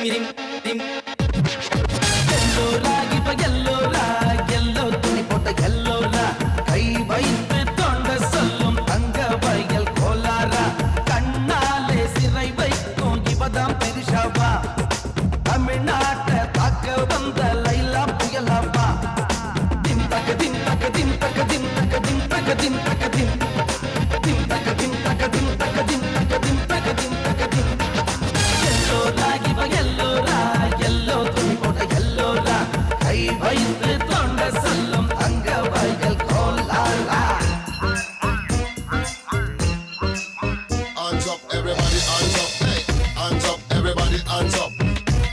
மிரிம் Thiem Ellora இப்ப Ellora yellow துணி போட்ட எல்லோரா கை வைத்து தொண்ட சொல்லும் தங்க வயல் கோலாரா கண்ணாலே சிறை வைக்கும் இவதாம் பெரிஷாவா தமிழ்நாட்டை தாக்க வந்த லைலா புயலாவா திம் தக்க திம் தக்க திம் தக்க திம் தக்க திம் தக்க திம் தக்க திம் திம் தக்க திம் தக்க திம் தக்க திம் தக்க திம் தக்க திம் தக்க திம் எல்லோரா இவ எல்லோரா எல்லோ துணி போட்ட எல்லோரா கை வைத்து தொண்ட சொல்லும் தங்க வயல் கோலாரா. Hands up, everybody, hands up, hey. Hands up, everybody, hands up.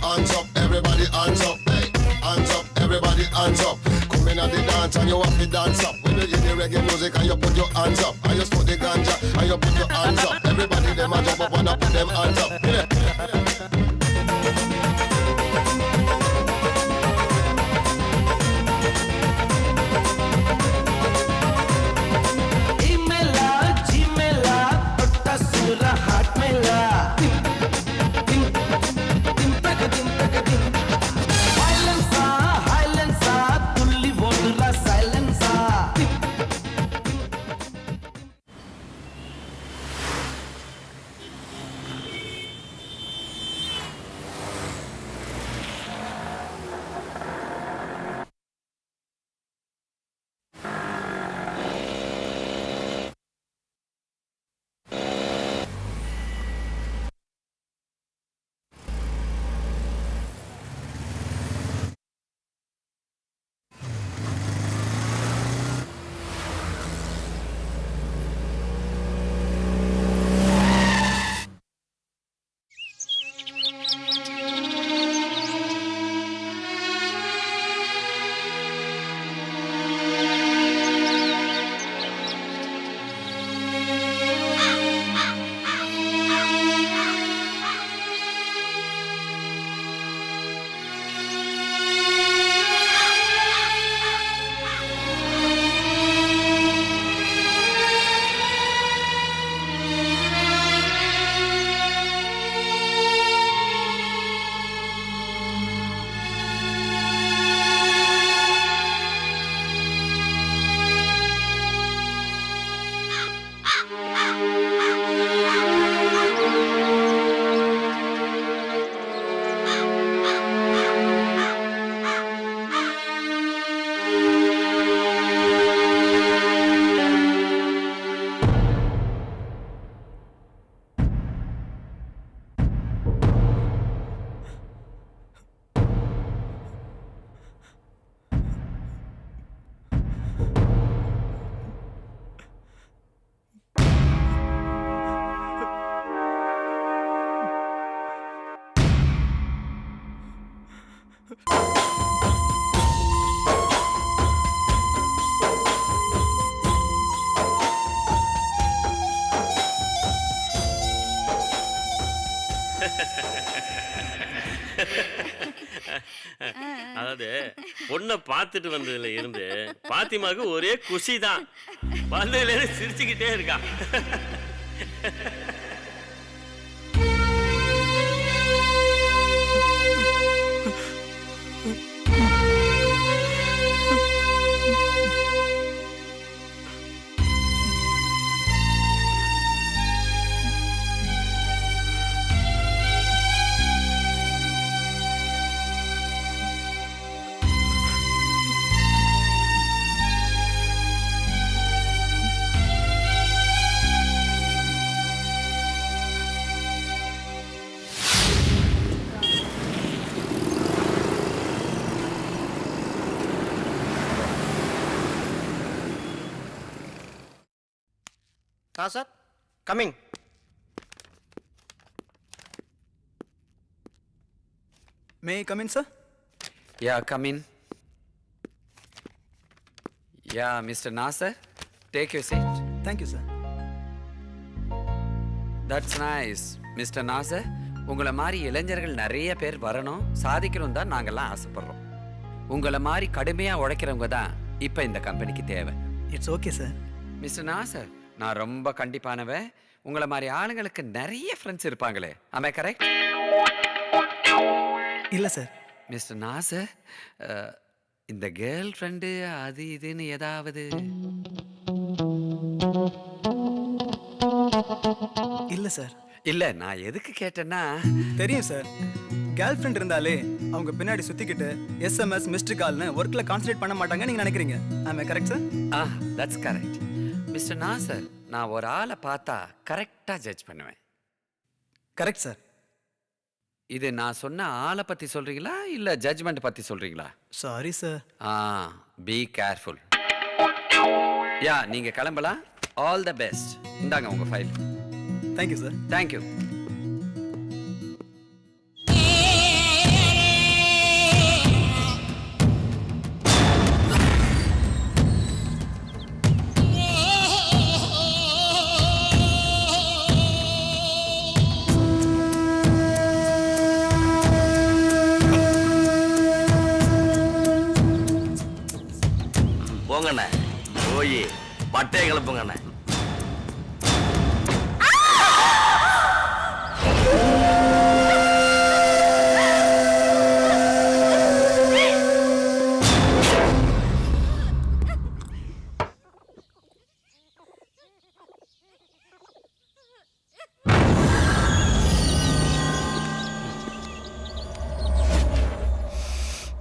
Hands up, everybody, hands up, hey. Hands up, everybody, hands up. Come in at the dance and you have to dance up. When you hear the reggae music and you put your hands up, and you smoke the ganja and you put your hands up. Everybody them a jump up and put them hands up. Imela, Jimela, totta sura hat mela. Dim, dim, taka dim, taka dim. Silence, tulli vodra silence. Dim, அதாவது பொண்ணை பார்த்துட்டு வந்ததுல இருந்து பாத்திமாக்கு ஒரே குஷி தான். வந்ததுல இருந்து சிரிச்சுக்கிட்டே இருக்கா. Sir, coming. May I come in, sir? Yeah, come in. Yeah, Mr. Nasser, take your seat. Thank you, sir. That's nice. Mr. Nasser, உங்களை மாதிரி இளைஞர்கள் நிறைய பேர் வரணும், சாதிக்கணும் தான் நாங்கெல்லாம் ஆசைப்படுறோம். உங்களை மாதிரி கடுமையாக உழைக்கிறவங்க தான் இப்போ இந்த கம்பெனிக்கு தேவை. It's okay, sir. Mister Nassar, நான் ரொம்ப கண்டிப்பானவன். உங்களை மாதிரி ஆளுங்களுக்கு நிறைய ஃப்ரெண்ட்ஸ் இருப்பாங்களே. Am I correct? இல்லை சார். மிஸ்டர் நாசர், இந்த கேர்ள் ஃப்ரெண்டு அது இதுன்னு ஏதாவது? இல்லை சார். இல்லை, நான் எதுக்கு கேட்டேன்னா, தெரியும் சார். கேர்ள் ஃப்ரெண்ட் இருந்தாலே அவங்க பின்னாடி சுற்றிக்கிட்டு எஸ்எம்எஸ் மிஸ்டு கால்னு ஒர்க்கில் கான்சன்ட்ரேட் பண்ண மாட்டாங்க நீங்கள் நினைக்கிறீங்க. ஆமாம், correct sir? That's correct. Mister Nassar, நான் ஒரு ஆளை பார்த்தா கரெக்டாக ஜட்ஜ் பண்ணுவேன். Correct sir. இது நான் சொன்ன ஆளை பற்றி சொல்கிறீங்களா இல்லை ஜட்ஜ்மெண்ட் பற்றி சொல்கிறீங்களா? Sorry sir. Be careful. Yeah, நீங்கள் கிளம்பலாம். All the best. இந்தாங்க உங்கள் ஃபைல். Thank you sir. தேங்க்யூ. போங்கண்ணே, போய் பட்டையை கிளப்புங்கண்ணே.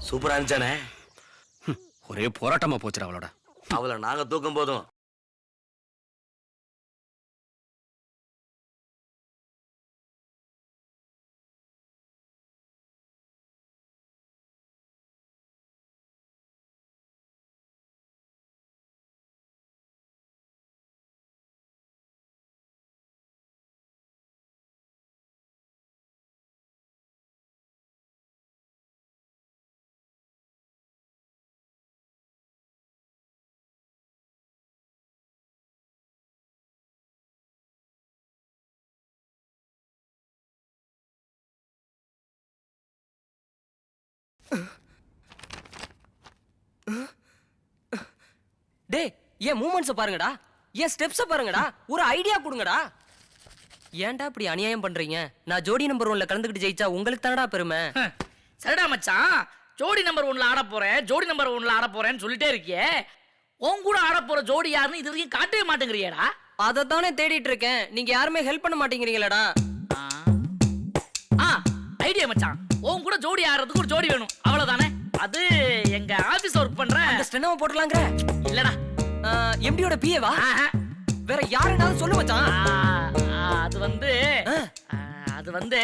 சூப்பரா இருந்துச்சானே? ஒரே போராட்டமா போச்சுடா அவளோட. அவளை நாங்க தூக்கும் போதும் டேய், ஏன் மூமெண்ட்ஸை பாருங்கடா, ஏன் ஸ்டெப்ஸை பாருங்கடா, ஒரு ஐடியா கொடுங்கடா. ஏன்டா இப்படி அநியாயம் பண்றீங்க? நான் ஜோடி நம்பர் 1ல கலந்துக்கிட்டு ஜெயிச்சா உங்களுக்கு தானடா பெருமை. சரிடா மச்சான், ஜோடி நம்பர் 1ல ஆட போறேன், ஜோடி நம்பர் 1ல ஆட போறேன்னு சொல்லிட்டே இருக்கியே. உன் கூட ஆட போற ஜோடி யாருன்னு இது வரைக்கும் காட்டவே மாட்டேங்கிறியடா. அதை தானே தேடிட்டு இருக்கேன். நீங்க யாருமே ஹெல்ப் பண்ண மாட்டேங்கிறீங்களடா. ஐடியா மச்சான், உன் கூட ஜோடி ஆடுறதுக்கு ஒரு ஜோடி வேணும், அவ்வளவுதானே. அது எங்க ஆபீஸ் ஒர்க் பண்ற அந்த ஸ்டெனோவை போடலாங்கற? இல்லடா, எம்டியோட பிஏவா? வேற யாருனாலும் சொல்லு மச்சான். அது வந்து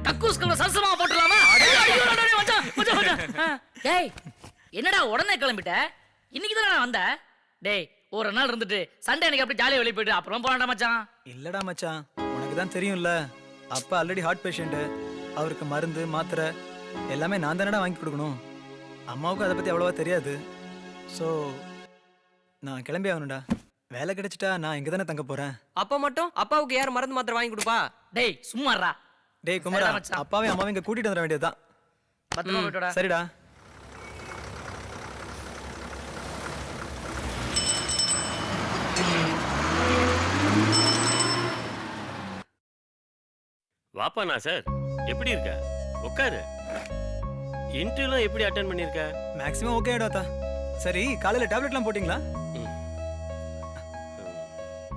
கக்கூஸ்குள்ள சரசமா போட்டுலாமா? டேய், என்னடா உடனே கிளம்பிட்ட? இன்னைக்கு தானே வந்த? டேய், ஒரு நாள் இருந்துட்டு சண்டே அன்னைக்கு அப்படியே ஜாலியா வெளியே போயிட்டு அப்புறம் போறான்டா மச்சான். இல்லடா மச்சான், உனக்கு தான் தெரியும்ல, அப்பா ஆல்ரெடி ஹார்ட் பேஷண்ட்டு. அவருக்கு மருந்து மாத்திரை எல்லாமே நான் தானடா வாங்கி கொடுக்கணும். அம்மாவுக்கும் அதை பற்றி அவ்வளோவா தெரியாது. ஸோ நான் கிளம்பி ஆகணும்டா. வேலை கிடைச்சிட்டா நான் இங்கே தானே தங்க போகிறேன். அப்ப மட்டும் அப்பாவுக்கு யார் மருந்து மாத்திரை வாங்கி கொடுப்பா? டேய் சும்மாறா. டேய் குமரா, அப்பாவையும் அம்மாவையும் இங்கே கூட்டிகிட்டு வந்துட வேண்டியதுதான். பத்திரமா போயிட்டோடா. சரிடா. வாப்பா நாசர், எப்படி இருக்க? உட்காரு. இன்டர்வியூலாம் எப்படி அட்டென்ட் பண்ணிருக்க? மேக்ஸிமம் ஓகே ஆயிடுவாத்தா. சரி, காலையில் டேப்லெட்லாம் போட்டிங்களா?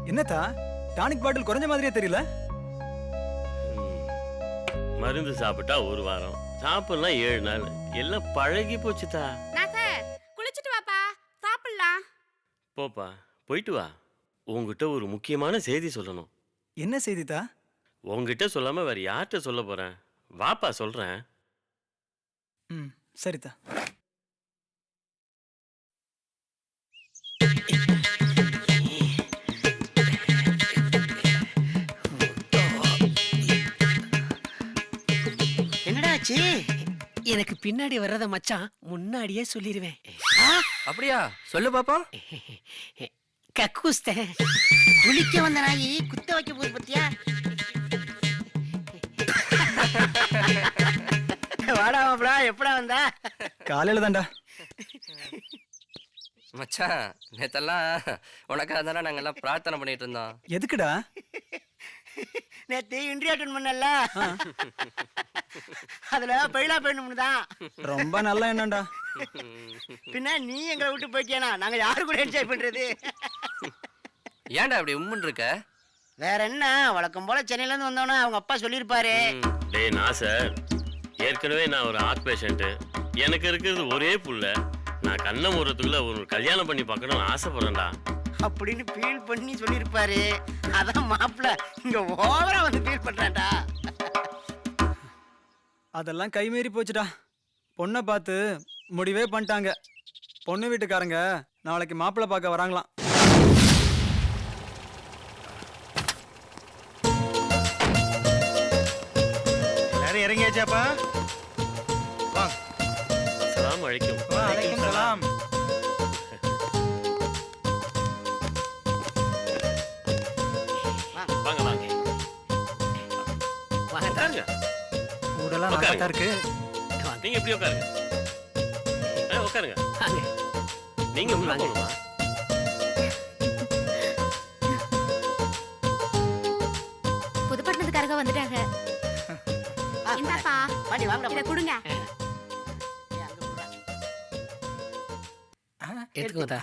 என்னத்தா டானிக் பாட்டில் குறைஞ்ச மாதிரியே தெரியல? மருந்து சாப்பிட்டா 1 வாரம், சாப்பிடலாம் 7 நாள். எல்லாம் பழகி போச்சுதா. குளிச்சிட்டு வாப்பா, சாப்பிடலாம். போப்பா, போயிட்டு வா. உங்ககிட்ட ஒரு முக்கியமான செய்தி சொல்லணும். என்ன செய்தித்தா? உங்ககிட்ட சொல்லாம வேற யார்கிட்ட சொல்ல போறேன்? வாப்பா சொல்றேன். சரிதா. என்னடாச்சு? எனக்கு பின்னாடி வர்றத மச்சான் முன்னாடியே சொல்லிடுவேன். அப்படியா? சொல்லு பாப்போம். கக்கூஸ்த குளிக்க வந்த நாயி குத்த வைக்க போகுது பத்தியா? வாடா மாப்ளா, எப்படா வந்தா? காலையில தான்டா. மச்சான், நேத்தெல்லாம் உனக்காக தானே நாங்கெல்லாம் பிரார்த்தனை பண்ணிட்டு இருந்தோம். எதுக்குடா? நேத்து இன்டர்வியூ அட்டெண்ட் பண்ணல, அதுல பயிலா போயிடணும்னு தான். ரொம்ப நல்ல எண்ணம்டா. பின்ன நீ எங்களை விட்டு போயிட்டியானா நாங்க யாரு கூட என்ஜாய் பண்றது? ஏன்டா அப்படி உம்முன்னு இருக்க? வேற என்ன, வழக்கம் போல சென்னையில இருந்து வந்தோன்னா அவங்க அப்பா சொல்லியிருப்பாரு. டேய் நாசர், ஏற்கனவே நான் ஒரு ஹார்ட் பேஷண்ட்டு. எனக்கு இருக்கிறது ஒரே புள்ள. நான் கண்ணை மூடுறதுக்குள்ள ஒரு கல்யாணம் பண்ணி பார்க்கணும்னு ஆசைப்படுறேன்டா அப்படின்னு ஃபீல் பண்ணி சொல்லியிருப்பாரு. அதான் மாப்பிள்ள இங்க ஓவரா வந்து ஃபீல் பண்றான்டா. அதெல்லாம் கைமீறி போச்சுடா. பொண்ணை பார்த்து முடிவே பண்ணிட்டாங்க. பொண்ணு வீட்டுக்காரங்க நாளைக்கு மாப்பிள்ளை பார்க்க வராங்களாம். எல்லாரும் இறங்கியாச்சாப்பா? வாங்க. அஸ்ஸலாமு அலைக்கும். வலைக்கும் சலாம். வாங்க வாங்க உட்காருங்க. ஊடெல்லாம் நல்லா தான் இருக்கு. நீங்க எப்படி உட்காருங்க. உட்காருங்க. நீங்க உள்ள போகணுமா? புதுப்பட்டினத்துக்காரங்க வந்துட்டாங்க. இந்தாப்பா பாடி வாங்க. இத கொடுங்க. எடுத்துக்கோதா.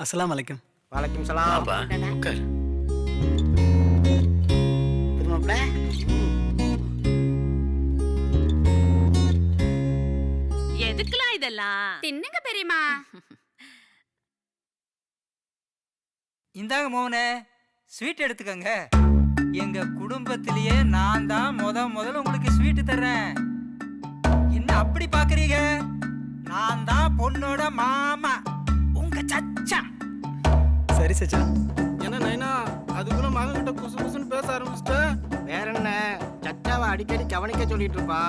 அஸ்ஸலாமு அலைக்கும். வலைக்கும் சலாம். வாப்பா, உட்காரு. புது மாப்பிள்ள. எதுக்குலாம் இதெல்லாம்? தின்னுங்க பெரியம்மா. இந்தாங்க மோகனே, ஸ்வீட் எடுத்துக்கங்க. எங்க குடும்பத்திலேயே நான் தான் முதல்ல உங்களுக்கு ஸ்வீட் தர்றேன். என்ன அப்படி பாக்குறீங்க? நான் தான் பொண்ணோட மாமா, உங்க சச்சா. சரி சச்சா. என்ன நைனா அதுக்குள்ள மகன் கிட்ட குசு குசுன்னு பேச ஆரம்பிச்சிட்ட? வேற என்ன, சச்சாவை அடிக்கடி கவனிக்க சொல்லிட்டு இருப்பா.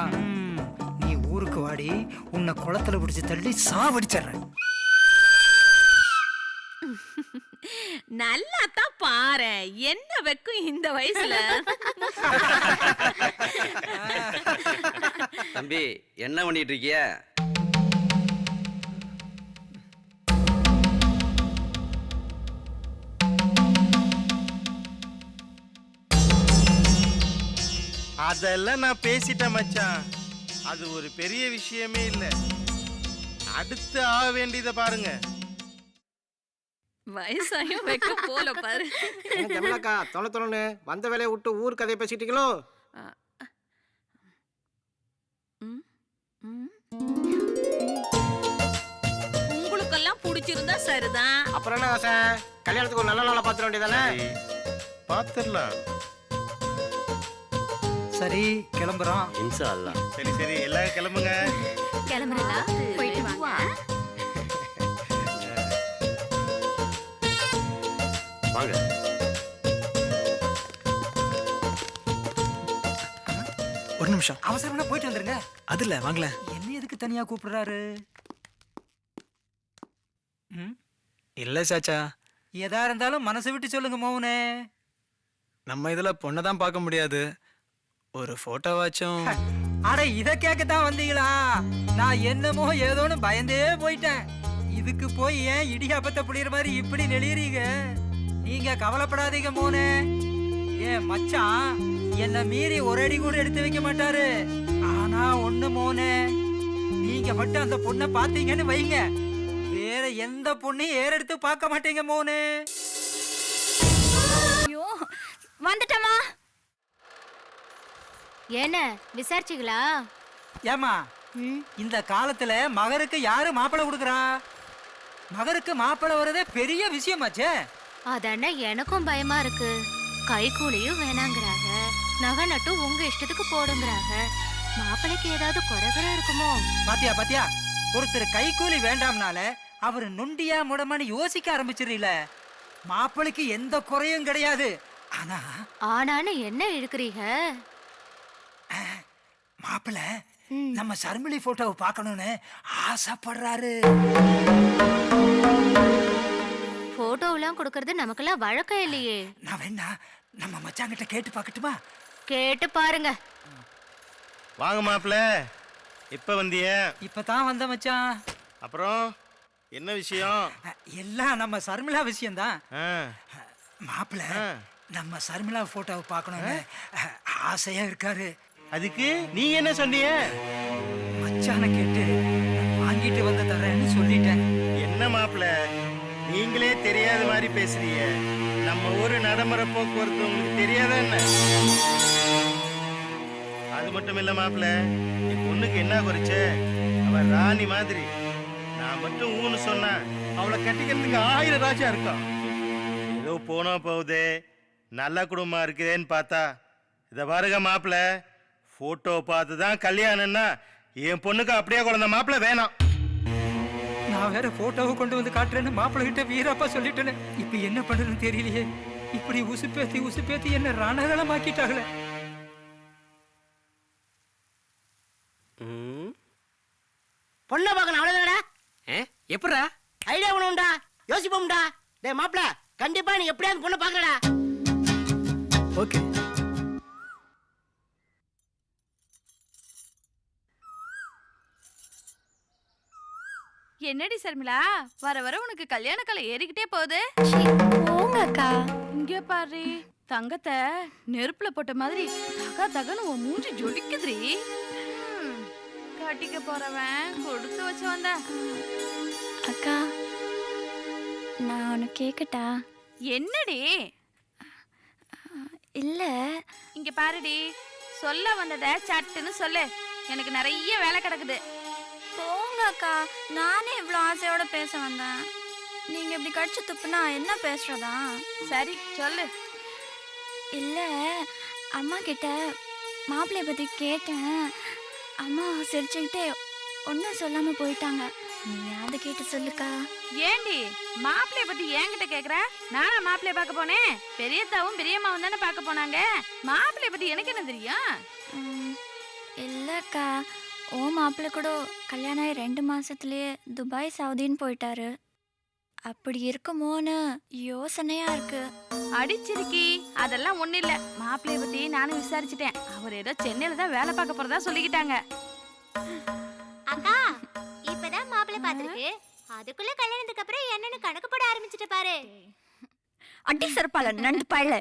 நீ ஊருக்கு வாடி, உன்னை குளத்துல பிடிச்சி தள்ளி சாவடிச்சிடுறேன். நல்லா தான் பாரு, என்ன வெக்கும் இந்த வயசுல. தம்பி என்ன பண்ணிட்டு இருக்கிய? அதெல்லாம் நான் பேசிட்டேன் மச்சான். அது ஒரு பெரிய விஷயமே இல்லை. அடுத்து ஆக வேண்டியதை பாருங்க. வயசாயும் வெக்க போல பாரு. ஜமலாக்கா தொலை வந்த வேலையை விட்டு ஊர் கதையை பேசிட்டீங்களோ? உங்களுக்கெல்லாம் பிடிச்சிருந்தா சரிதான். அப்புறம் என்ன ஆசை? கல்யாணத்துக்கு ஒரு நல்ல நாளா பாத்துற வேண்டியதானே? பாத்துடலாம். சரி கிளம்புறோம். இன்ஷா அல்லாஹ். சரி எல்லாரும் கிளம்புங்க. கிளம்புறா, போயிட்டு வாங்க. வாங்க. ஒரு நிமிஷம். அவசரம்னா போயிட்டு வந்துருங்க. அதுல வாங்கல. என்ன எதுக்கு தனியா கூப்பிடுறாரு? இல்ல சாச்சா, எதா இருந்தாலும் மனசை விட்டு சொல்லுங்க மோகனே. நம்ம இதுல பொண்ணை தான் பார்க்க முடியாது. ஒரு போட்டோவாச்சும். அட இத கேட்கத்தான் வந்தீங்களா? நான் என்னமோ ஏதோன்னு பயந்தே போயிட்டேன். இதுக்கு போய் ஏன் இடியாப்பத்தை புளியற மாதிரி இப்படி நெளியறீங்க? நீங்க கவலைப்படாதீங்க மோனே. ஏன் மச்சான் என்ன மீறி ஒரு அடி கூட எடுத்து வைக்க மாட்டாரு. ஆனா ஒண்ணு மோனே, நீங்க மட்டும் அந்த பொண்ணை பாத்தீங்கன்னு வைங்க, வேற எந்த பொண்ணையும் ஏறெடுத்து பார்க்க மாட்டீங்க மோனே. ஐயோ வந்துட்டமா. என்ன விசாரிச்சீங்களா? ஏமா இந்த காலத்துல மகருக்கு யாரு மாப்பிள்ளை கொடுக்குறா? மகருக்கு மாப்பிள்ளை வரதே பெரிய விஷயமாச்சே. அதானே எனக்கும் பயமா இருக்கு. கை கூலியும் வேணாங்கிறாங்க, நகை நட்டு உங்க இஷ்டத்துக்கு போடுங்கிறாங்க. மாப்பிள்ளைக்கு ஏதாவது குறைகுறை இருக்குமோ? பாத்தியா ஒருத்தர் கைக்கூலி வேண்டாம்னால அவரு நொண்டியா முடமான்னு யோசிக்க ஆரம்பிச்சிடல. மாப்பிளைக்கு எந்த குறையும் கிடையாது. ஆனான்னு என்ன இழுக்கிறீங்க? மாப்பிள்ள நம்ம சர்மிளி போட்டோவை பார்க்கணும்னு ஆசைப்படுறாரு. போட்டோவெல்லாம் கொடுக்கறது நமக்கெல்லாம் வழக்கம் இல்லையே. நான் வேணா நம்ம மச்சாங்கிட்ட கேட்டு பார்க்கட்டுமா? கேட்டு பாருங்க. வாங்க மாப்பிள்ள, இப்ப வந்திய? இப்பதான் வந்த மச்சான். அப்புறம் என்ன விஷயம்? எல்லாம் நம்ம சர்மிளா விஷயம்தான். மாப்பிள்ள நம்ம சர்மிளா போட்டோவை பார்க்கணும்னு ஆசையா இருக்காரு. அதுக்கு நீ என்ன சொன்னிய? மச்சான கேட்டு வாங்கிட்டு வந்து தரேன்னு சொல்லிட்டேன். என்ன மாப்பிள்ள, நீங்களே தெரியாத மாதிரி பேசுறீங்க. நம்ம ஊரு நடைமுறை போக்குவரத்து உங்களுக்கு தெரியாதா என்ன? அது மட்டும் இல்ல மாப்பிள்ள, என் பொண்ணுக்கு என்ன குறைச்ச? அவ ராணி மாதிரி. நான் மட்டும் ஊன்னு சொன்னா அவளை கட்டிக்கிறதுக்கு 1000 ராஜா இருக்கா. ஏதோ போனா போகுது, நல்ல குடும்பமா இருக்குதேன்னு பார்த்தா இத பாருங்க மாப்பிள்ள, போட்டோ பார்த்து தான் கல்யாணம்னா என் பொண்ணுக்கு அப்படியே குழந்தை மாப்பிள்ள வேணாம். நான் வேற போட்டோவை கொண்டு வந்து காட்டுறேன்னு மாப்பிள்ளை கிட்ட வீரப்பா சொல்லிட்டேன்னு. இப்ப என்ன பண்றதுன்னு தெரியலையே. இப்படி உசுப்பேத்தி என்ன ரணகலமாக்கிட்டாங்களே. பொண்ணை பார்க்கணும் அவ்வளவுதானடா. எப்படா ஐடியா பண்ணுவோம்டா, யோசிப்போம்டா. டேய் மாப்பிள, கண்டிப்பா நீ எப்படியாவது பொண்ணை பார்க்கறடா. ஓகே. என்னடி சர்மிளா, வர வர உனக்கு கல்யாண கலை ஏறிக்கிட்டே போகுது. போங்க அக்கா. இங்க பாரு, தங்கத்தை நெருப்புல போட்ட மாதிரி தக தகன்னு உன் மூஞ்சி ஜொலிக்குதுரி. கட்டிக்க போறவன் கொடுத்து வச்சு வந்த. அக்கா, நான் ஒன்று கேட்கட்டா? என்னடி? இல்ல, இங்க பாருடி, சொல்ல வந்தத சட்டுன்னு சொல்லு. எனக்கு நிறைய வேலை கிடக்குது. போங்க அக்கா. நானே இவ்வளோ ஆசையோட பேச வந்தேன். நீங்க இப்படி கடிச்சு துப்புனா என்ன பேசுறதா? சரி சொல்லு. இல்ல, அம்மா கிட்ட மாப்பிள்ளைய பத்தி கேட்டேன். அம்மா சிரிச்சுக்கிட்டே ஒன்றும் சொல்லாம போயிட்டாங்க. நீ அதை கேட்டு சொல்லுக்கா. ஏண்டி மாப்பிள்ளைய பத்தி என்கிட்ட கேக்குற? நானா மாப்பிள்ளைய பார்க்க போனேன்? பெரியத்தாவும் பெரியம்மாவும் தானே பார்க்க போனாங்க. மாப்பிள்ளைய பத்தி எனக்கு என்ன தெரியும்? இல்லக்கா, ஓ மாப்பிள்ளை கூட கல்யாணம் ஆகி 2 மாசத்துலயே துபாய் சவுதின்னு போயிட்டாரு. அப்படி இருக்குமோன்னு யோசனையா இருக்கு. அடிச்சிருக்கி, அதெல்லாம் ஒண்ணு இல்ல. மாப்பிள்ளைய பத்தி நானும் விசாரிச்சுட்டேன். அவர் ஏதோ சென்னையில தான் வேலை பார்க்க போறதா சொல்லிக்கிட்டாங்க. அக்கா, இப்பதான் மாப்பிள்ளை பாத்துருக்கு. அதுக்குள்ள கல்யாணத்துக்கு அப்புறம் என்னன்னு கணக்கு போட ஆரம்பிச்சிட்டு பாரு. அடி சரப்பால நண்டு பாயல.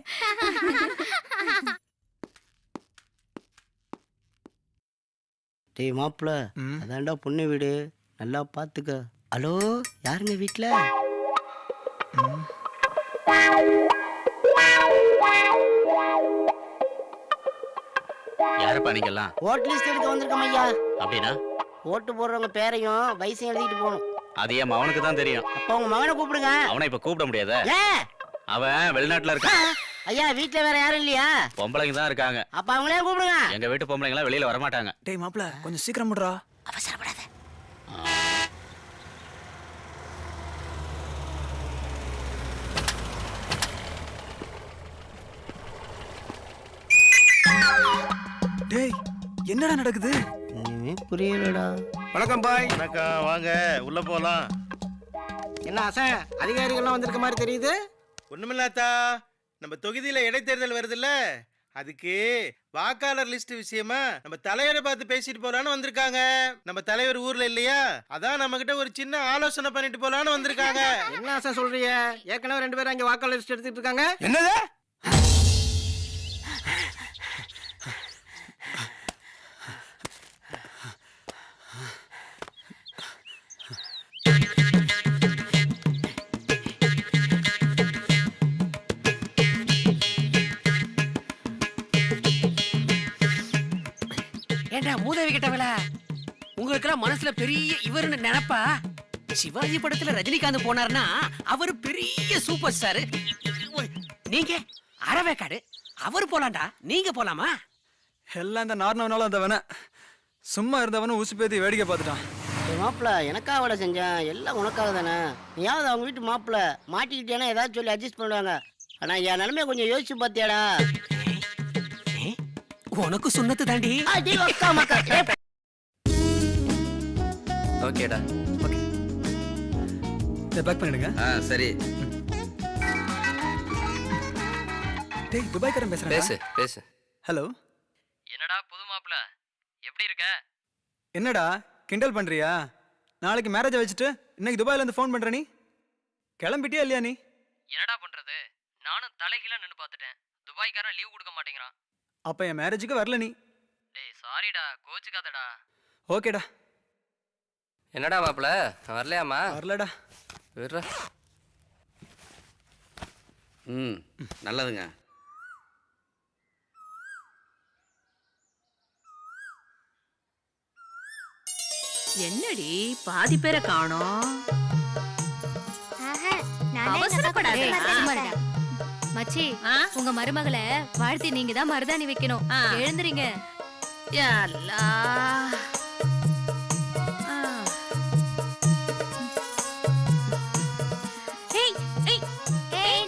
டேய் மாப்பிள, அதான்டா பொண்ணு வீடு, நல்லா பாத்துக்க. ஹலோ, யாருங்க வீட்டுல? யாருப்பா நீங்கெல்லாம்? ஓட்டு லிஸ்ட் எடுக்க வந்திருக்கோம் ஐயா. அப்படின்னா ஓட்டு போடுறவங்க பேரையும் வயசையும் எழுதிட்டு போகணும். அது என் மகனுக்கு தான் தெரியும். அப்ப உங்க மகனை கூப்பிடுங்க. அவனை இப்ப கூப்பிட முடியாத. ஏன்? அவன் வெளிநாட்டுல இருக்கான். ஐயா, வீட்டுல வேற யாரும் இல்லையா? பொம்பளைங்க தான் இருக்காங்க. அப்ப அவங்களே கூப்பிடுங்க. எங்க வீட்டு பொம்பளைங்க எல்லாம் வெளியில வரமாட்டாங்க. டேய் மாப்பிள்ள, கொஞ்சம் சீக்கிரம் விடுறா. அவசரப்படாத. டேய், என்னடா நடக்குது? ஒண்ணுமே புரியலடா. வணக்கம் பாய். வணக்கம், வாங்க உள்ள போலாம். என்ன ஆசை, அதிகாரிகள்லாம் வந்திருக்க மாதிரி தெரியுது? ஒண்ணுமில்லாத்தா, நம்ம தொகுதியில இடைத்தேர்தல் வருதுல்ல, அதுக்கு வாக்காளர் லிஸ்ட் விஷயமா நம்ம தலைவரை பார்த்து பேசிட்டு போலான்னு வந்திருக்காங்க. நம்ம தலைவர் ஊர்ல இல்லையா, அதான் நம்ம கிட்ட ஒரு சின்ன ஆலோசனை பண்ணிட்டு போலான்னு வந்திருக்காங்க. என்ன ஆசை சொல்றீங்க? ஏற்கனவே 2 பேரும் அங்க வாக்காளர் லிஸ்ட் எடுத்துட்டு இருக்காங்க. என்னது? ஏண்டா மூதேவி கிட்டவள, உங்களுக்கெல்லாம் மனசுல பெரிய இவருன்னு நினைப்பா? சிவாஜி படத்துல ரஜினிகாந்த் போனார்னா அவர் பெரிய சூப்பர் ஸ்டார். நீங்க அறவேக்காடு, அவர் போலாண்டா, நீங்க போலாமா? எல்லாம் இந்த நார்னவனால அந்த வேணா சும்மா இருந்தவனும் உசுப்பேத்தி வேடிக்கை பார்த்துட்டான். மாப்பிள்ள, எனக்காக அவளை செஞ்சேன், எல்லாம் உனக்காக தானே. நீயாவது அவங்க வீட்டு மாப்பிள்ள மாட்டிக்கிட்டேன்னா ஏதாவது சொல்லி அட்ஜஸ்ட் பண்ணுவாங்க. ஆனா என் நிலைமைய கொஞ்சம் யோசிச்சு பார்த்தியாடா? உனக்கு சுண்ணத்து தாண்டி. ஓகேடா. ஓகே, இதை பேக் பண்ணிடுங்க. சரி. டேய், துபாய்க்காரன் பேசுறேன். பேசு பேசு. ஹலோ. என்னடா புது மாப்பிள்ள, எப்படி இருக்க? என்னடா கிண்டல் பண்றியா? நாளைக்கு மேரேஜை வச்சுட்டு இன்னைக்கு துபாயில இருந்து ஃபோன் பண்ற. நீ கிளம்பிட்டியா இல்லையா? நீ என்னடா பண்றது? நானும் தலைகீழா நின்னு பார்த்துட்டேன். துபாய்க்காரன் லீவ் கொடுக்க மாட்டேங்கிறான். அப்போ என் மேரேஜுக்கு வரல நீ. டேய் சாரிடா கோச்சுக்காதடா. ஓகேடா. என்னடா மாப்பிள வரலையாமா? வரலடா. விட்றா. ம் நல்லதுங்க. என்னடி பாதி பேரை காணோம்? அவசரப்படாத. மச்சி ஆ? உங்க மருமகளை வாழ்த்தி நீங்க தான் மருதாணி வைக்கணும். ஆ. எழுந்துறீங்க. யா அல்லாஹ். ஆ. ஏய்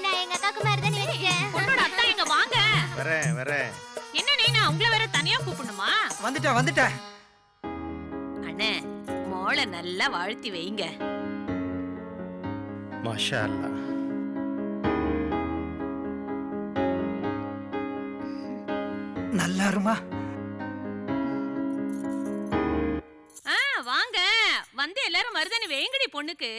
நான் எங்க அக்காக்கு மருதாணி வச்சிட்டேன். உன்னோட அத்தா எங்க வாங்க. வரேன். என்னண்ணே நான் உங்களை வேற தனியா கூப்பிடணுமா? வந்துட்டேன். அண்ணே மோளை நல்லா வாழ்த்தி வைங்க. மாஷா அல்லா. நல்லா இருமா. வாங்க வந்து எல்லாரும் மருதாணி வேங்கடி பொண்ணுக்கு.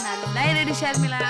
நல்லா இருடி ஷர்மிளா.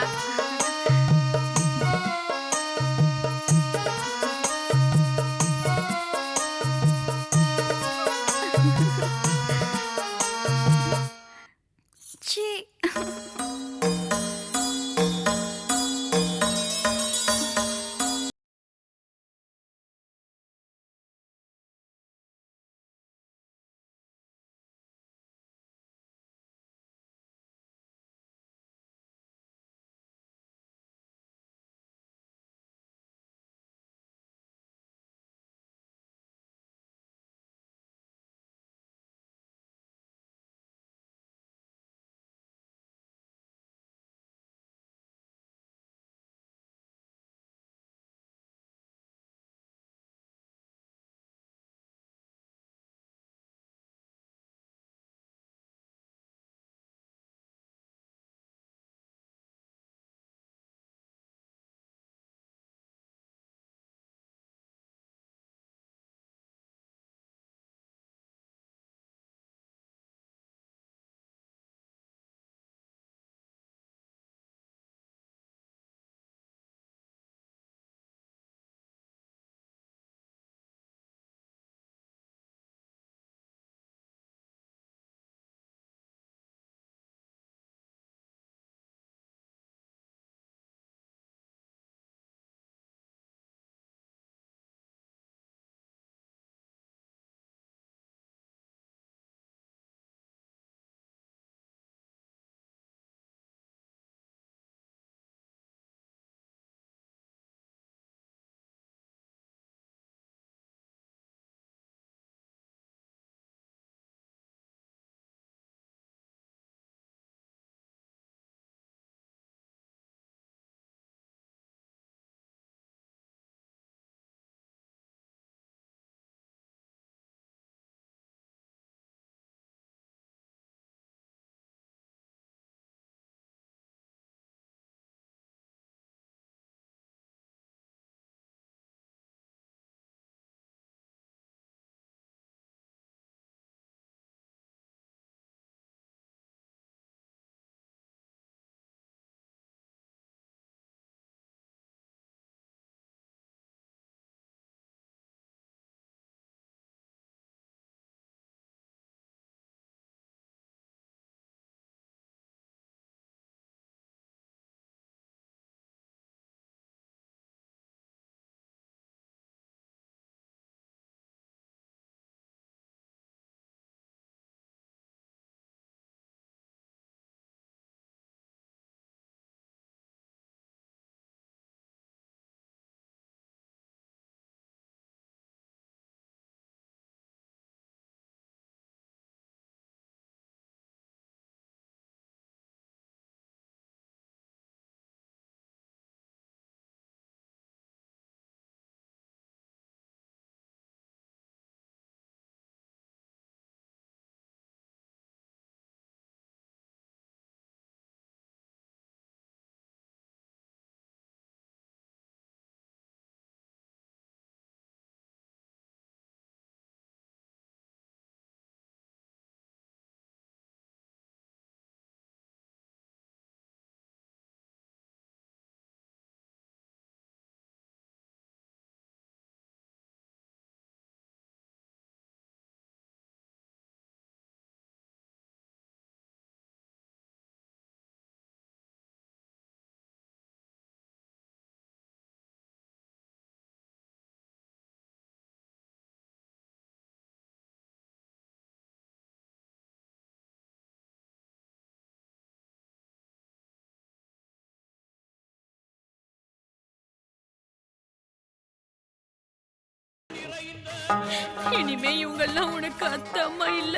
இனிமே இவங்கெல்லாம் உனக்கு அத்தை அம்மா இல்ல.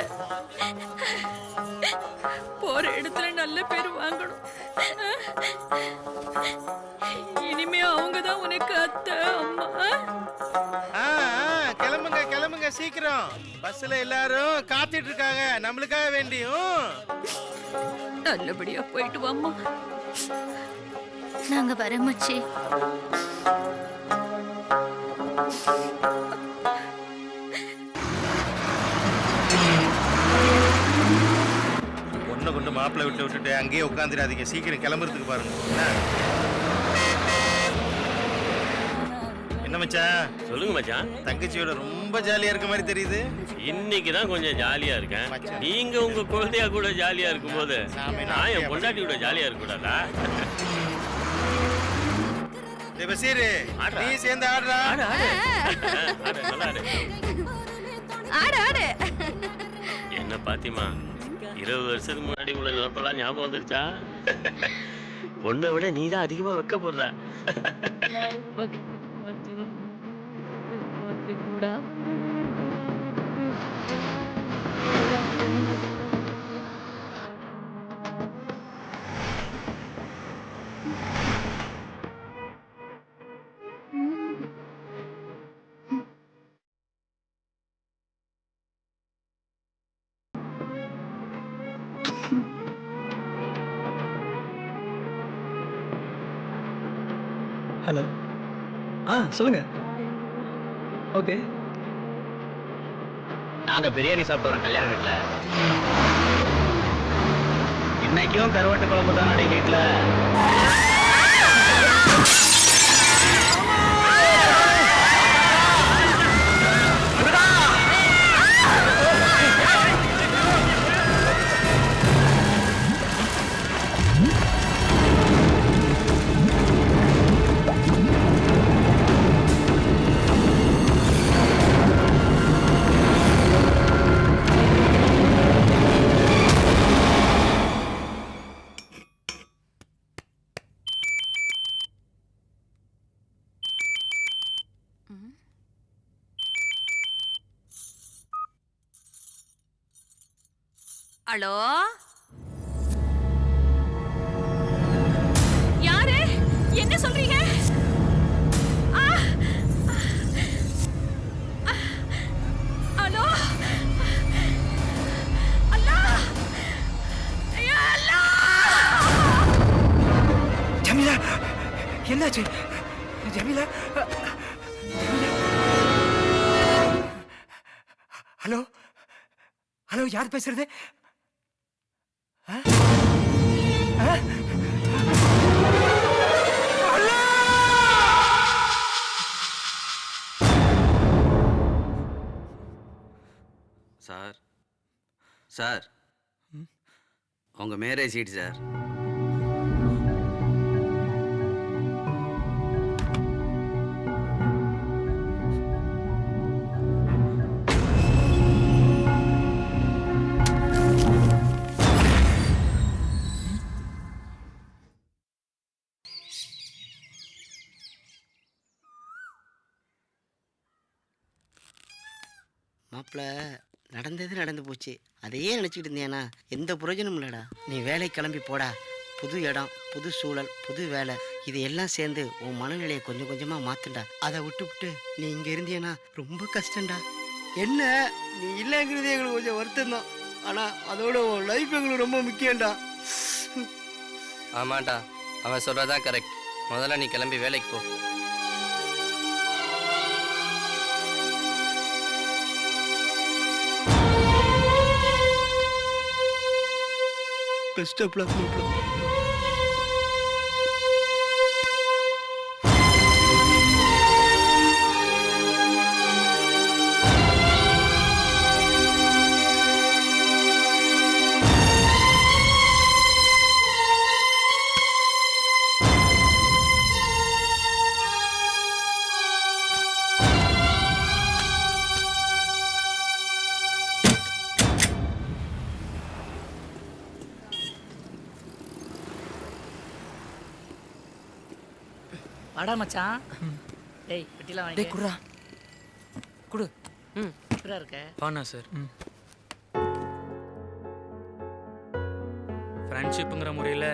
போற இடத்துல நல்ல பேர் வாங்கணும். இனிமே அவங்கதான் உனக்கு அத்தை அம்மா. கிளம்புங்க கிளம்புங்க சீக்கிரம். பஸ்ல எல்லாரும் காத்துட்டு இருக்காங்க நம்மளுக்காக வேண்டியும். நல்லபடியா போயிட்டு வாம்மா. நாங்க வரோம் மச்சி. பொண்ணை கொண்டு மாப்பிள்ளை வீட்டில் விட்டுட்டு அங்கேயே உட்காந்துடாதீங்க. சீக்கிரம் கிளம்புறதுக்கு பாருங்க. என்ன மச்சான்? சொல்லுங்க மச்சான். தங்கச்சியோட ரொம்ப ஜாலியா இருக்க மாதிரி தெரியுது. இன்னைக்கு தான் கொஞ்சம் ஜாலியா இருக்கேன். நீங்க உங்க குழந்தையா கூட ஜாலியா இருக்கும்போது நான் என் பொண்டாட்டி கூட ஜாலியா இருக்க கூடாதா? பசீரு நீ சேர்ந்து ஆடுறா. என்ன பாத்திமா, 20 வருஷத்துக்கு முன்னாடி உள்ள நிலப்பெல்லாம் ஞாபகம் வந்துருச்சா? பொண்ணை விட நீ தான் அதிகமா வைக்க போடுற. ஹலோ. சொல்லுங்க. ஓகே. நாங்க பிரியாணி சாப்பிடுறோம் கல்யாண வீட்டுல. இன்னைக்கும் கருவாட்டு குழம்பு தான் அடி வீட்டுல. ஹலோ, யாரு? என்ன சொல்றீங்க? ஹலோ, அல்லா, அல்லா. ஜமீலா, என்னாச்சு? ஜமீலா, ஹலோ ஹலோ, யார் பேசுறது? சார் சார் உங்க மேரேஜ் சீட் சார். மாப்பிள்ள, நடந்தது நடந்து போச்சு. அதையே நினச்சிக்கிட்டு இருந்தேனா எந்த பிரயோஜனமும் இல்லைடா. நீ வேலை கிளம்பி போடா. புது இடம், புது சூழல், புது வேலை, இது எல்லாம் சேர்ந்து உன் மனநிலையை கொஞ்சம் கொஞ்சமாக மாற்றுண்டா. அதை விட்டு நீ இங்கே இருந்தியனா ரொம்ப கஷ்டம்டா. என்ன நீ இல்லைங்கிறது எங்களுக்கு கொஞ்சம் வருத்தம் தான். ஆனால் அதோட உன் லைஃப் எங்களுக்கு ரொம்ப முக்கியம்டா. ஆமாண்டா, அவன் சொல்றதான் கரெக்ட். முதல்ல நீ கிளம்பி வேலைக்கு போ. பெஸ்ட் ஆஃப் லக் மாப்பிள்ள. வாடா மச்சான். டேய் பெட்டிலாம் வாங்கி. டேய் குடுறா. குடு. எப்படா இருக்க? வாண்ணா சார். ஃப்ரெண்ட்ஷிப்புங்கிற முறையில்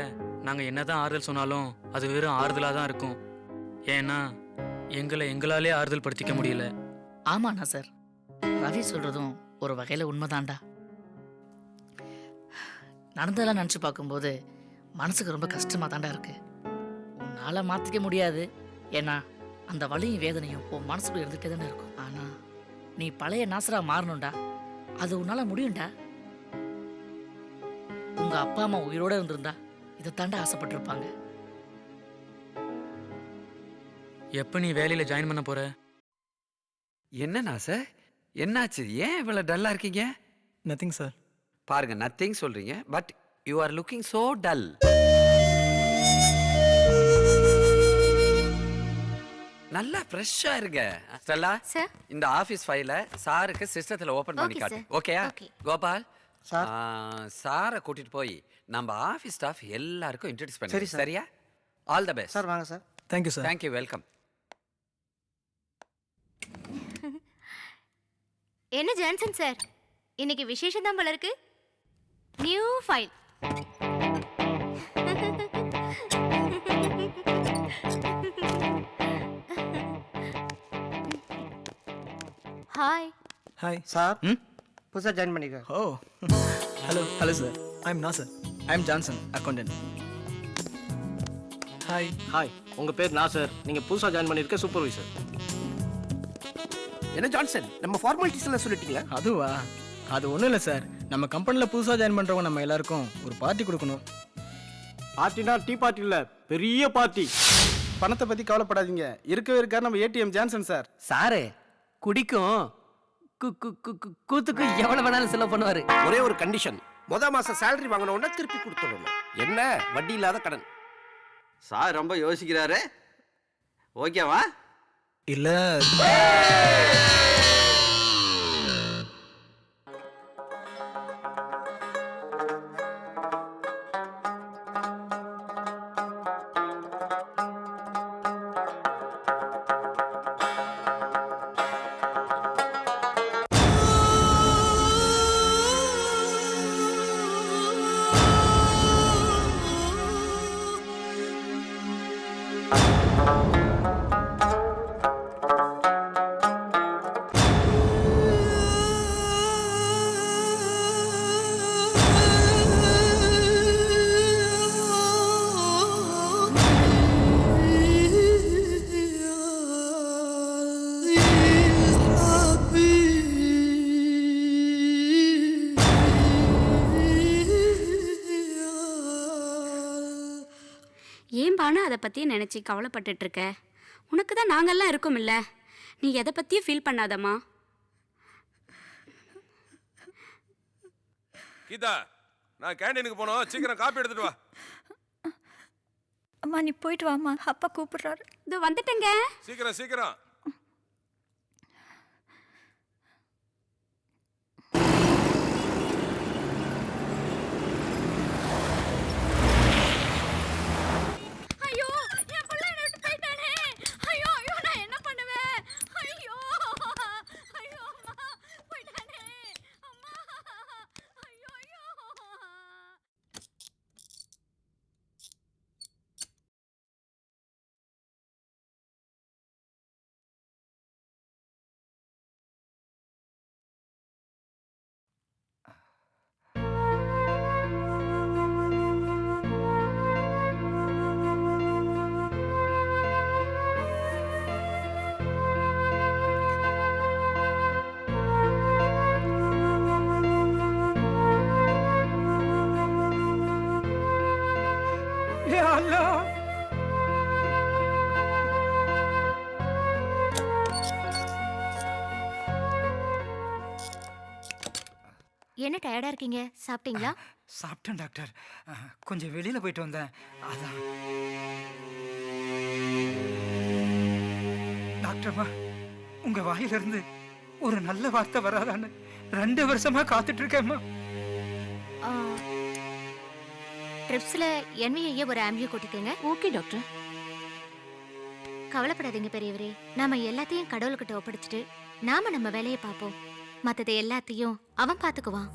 நாங்கள் என்னதான் ஆறுதல் சொன்னாலும் அது வெறும் ஆறுதலாக தான் இருக்கும். ஏன்னா எங்களாலே ஆறுதல் படுத்திக்க முடியல. ஆமாண்ணா சார், ரவி சொல்றதும் ஒரு வகையில உண்மைதான்டா. நடந்ததெல்லாம் நினச்சி பார்க்கும்போது மனசுக்கு ரொம்ப கஷ்டமா தாண்டா இருக்கு. உன்னால மாத்திக்க முடியாது, ஏன்னா அந்த வலியும் வேதனையும் உன் மனசுக்குள்ள இருந்துகிட்டே தானே இருக்கும். ஆனா நீ பழைய நாசரா மாறணும்டா, அது உன்னால முடியும்டா. உங்க அப்பா அம்மா உயிரோட இருந்திருந்தா இதை தாண்டா ஆசைப்பட்டிருப்பாங்க. எப்போ நீ வேலையில் ஜாயின் பண்ண போற? என்னண்ணா சார், என்னாச்சு? ஏன் இவ்வளோ டல்லாக இருக்கீங்க? Nothing sir. பாருங்க, நத்திங் சொல்றீங்க, but you are looking so dull. நல்லா ஃப்ரெஷ்ஷா இருங்க. Stella, sir. இந்த ஆபீஸ் ஃபைல சாருக்கு சிஸ்டத்துல ஓபன் பண்ணி Okay, காட்டு. sir. ஓகேயா? Okay. கோபால் சாரை கூட்டிட்டு போய் நம்ம ஆபீஸ் ஸ்டாஃப் எல்லாருக்கும் இன்ட்ரோடியூஸ் பண்ணி சரியா? All the best sir. வாங்க sir. Thank you sir. Thank you, welcome. என்ன ஜான்சன் சார், இன்னைக்கு விசேஷம் தான் போல இருக்கு. New file. Hi. Hi sir. புதுசாக ஜாயின் பண்ணிக்க. Oh hello sir. I am Nassar. I am Johnson, accountant. Hi. Hi, உங்க பேர் நாசர், நீங்க புதுசா ஜாயின் பண்ணிருக்க சூப்பர்வைசர். என்ன ஜான்சன், நம்ம ஃபார்மாலிட்டிஸ் எல்லாம் சொல்லிட்டீங்களா? அதுவா? அது ஒன்றும் இல்லை சார். நம்ம கம்பெனியில் புதுசாக ஜாயின் பண்ணுறவங்க நம்ம எல்லாருக்கும் ஒரு பார்ட்டி கொடுக்கணும். பார்ட்டினா டீ பார்ட்டி இல்ல, பெரிய பார்ட்டி. பணத்தை பத்தி கவலைப்படாதீங்க, இருக்கவே இருக்கார் நம்ம ஏடிஎம் ஜான்சன் சார். சாரு குடிக்கும் கூத்துக்கு எவ்வளவு வேணாலும் செலவு பண்ணுவாரு. ஒரே ஒரு கண்டிஷன், மாசம் சேலரி வாங்கினோம்னா திருப்பி கொடுத்துடணும். என்ன வட்டி இல்லாத கடன். சார் ரொம்ப யோசிக்கிறாரு. ஓகேவா? இல்லை. ஏன்பானு அதை பற்றியே நினச்சி கவலைப்பட்டுட்டு இருக்க? உனக்கு தான் நாங்கள்லாம் இருக்கோம்ல, நீ எதை பற்றியும் ஃபீல் பண்ணாதம்மா. கீதா, நான் கேண்டீனுக்கு போனோம், சீக்கிரம் காப்பி எடுத்துட்டு வா. அம்மா நீ போயிட்டு வாம்மா, அப்பா கூப்பிடுறாரு. இதோ வந்துட்டேங்க. சீக்கிரம் சீக்கிரம். என்ன டயர்டா இருக்கீங்க? சாப்பிட்டீங்களா? சாப்பிட்டேன் டாக்டர், கொஞ்சம் வெளியில போயிட்டு வந்தேன், அதான். டாக்டர்மா, உங்க வாயிலிருந்து ஒரு நல்ல வார்த்தை வராதான்னு 2 வருஷமா காத்துட்டு இருக்கேம்மா. ட்ரிப்ஸ்ல NVA ஒரு ஆம்பியூ கொட்டிக்கங்க. Okay doctor. கவலைப்படாதீங்க பெரியவரே. நாம எல்லாத்தையும் கடவுள்கிட்ட ஒப்படைச்சிட்டு நாம நம்ம வேலையை பார்ப்போம். மத்தது எல்லாத்தையும் அவன் பாத்துக்குவான்.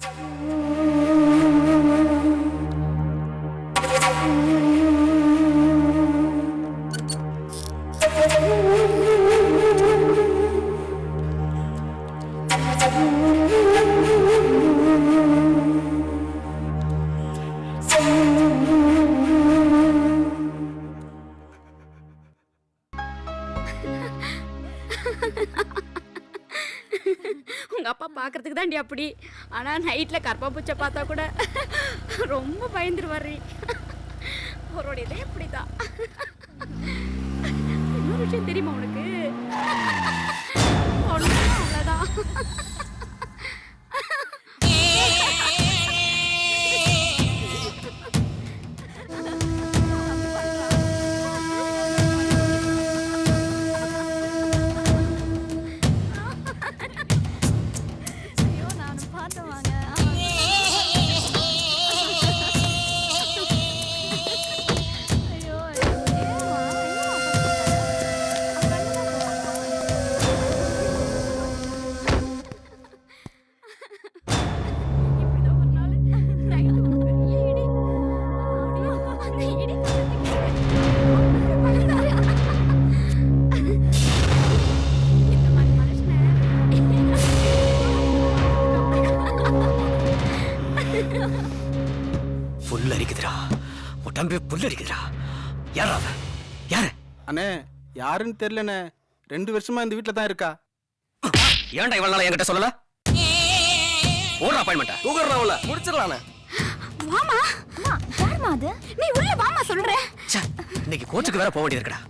உங்க அப்பா பாக்குறதுக்கு தாண்டி அப்படி. ஆனா நைட்ல கற்பா பூச்சை பார்த்தா கூட ரொம்ப பயந்துருவாரு. அவரோட இதே அப்படிதான். இன்னொரு விஷயம் தெரியுமா உனக்கு? அவ்வளவுதான். அண்ணே யாருன்னு தெரியலண்ணே. 2 வருஷமா இந்த வீட்டில் தான் இருக்கா. ஏன்டா இவ்வளவு நாளா என்கிட்ட சொல்லல? ஓடுற அப்பாயின்மெண்ட் தூக்குறவள முடிச்சிடலானே. வாமா. அம்மா யாருமா அது? நீ உள்ள வாமா சொல்றேன். இன்னைக்கு கோச்சுக்கு வேற போக வேண்டியது இருக்குடா.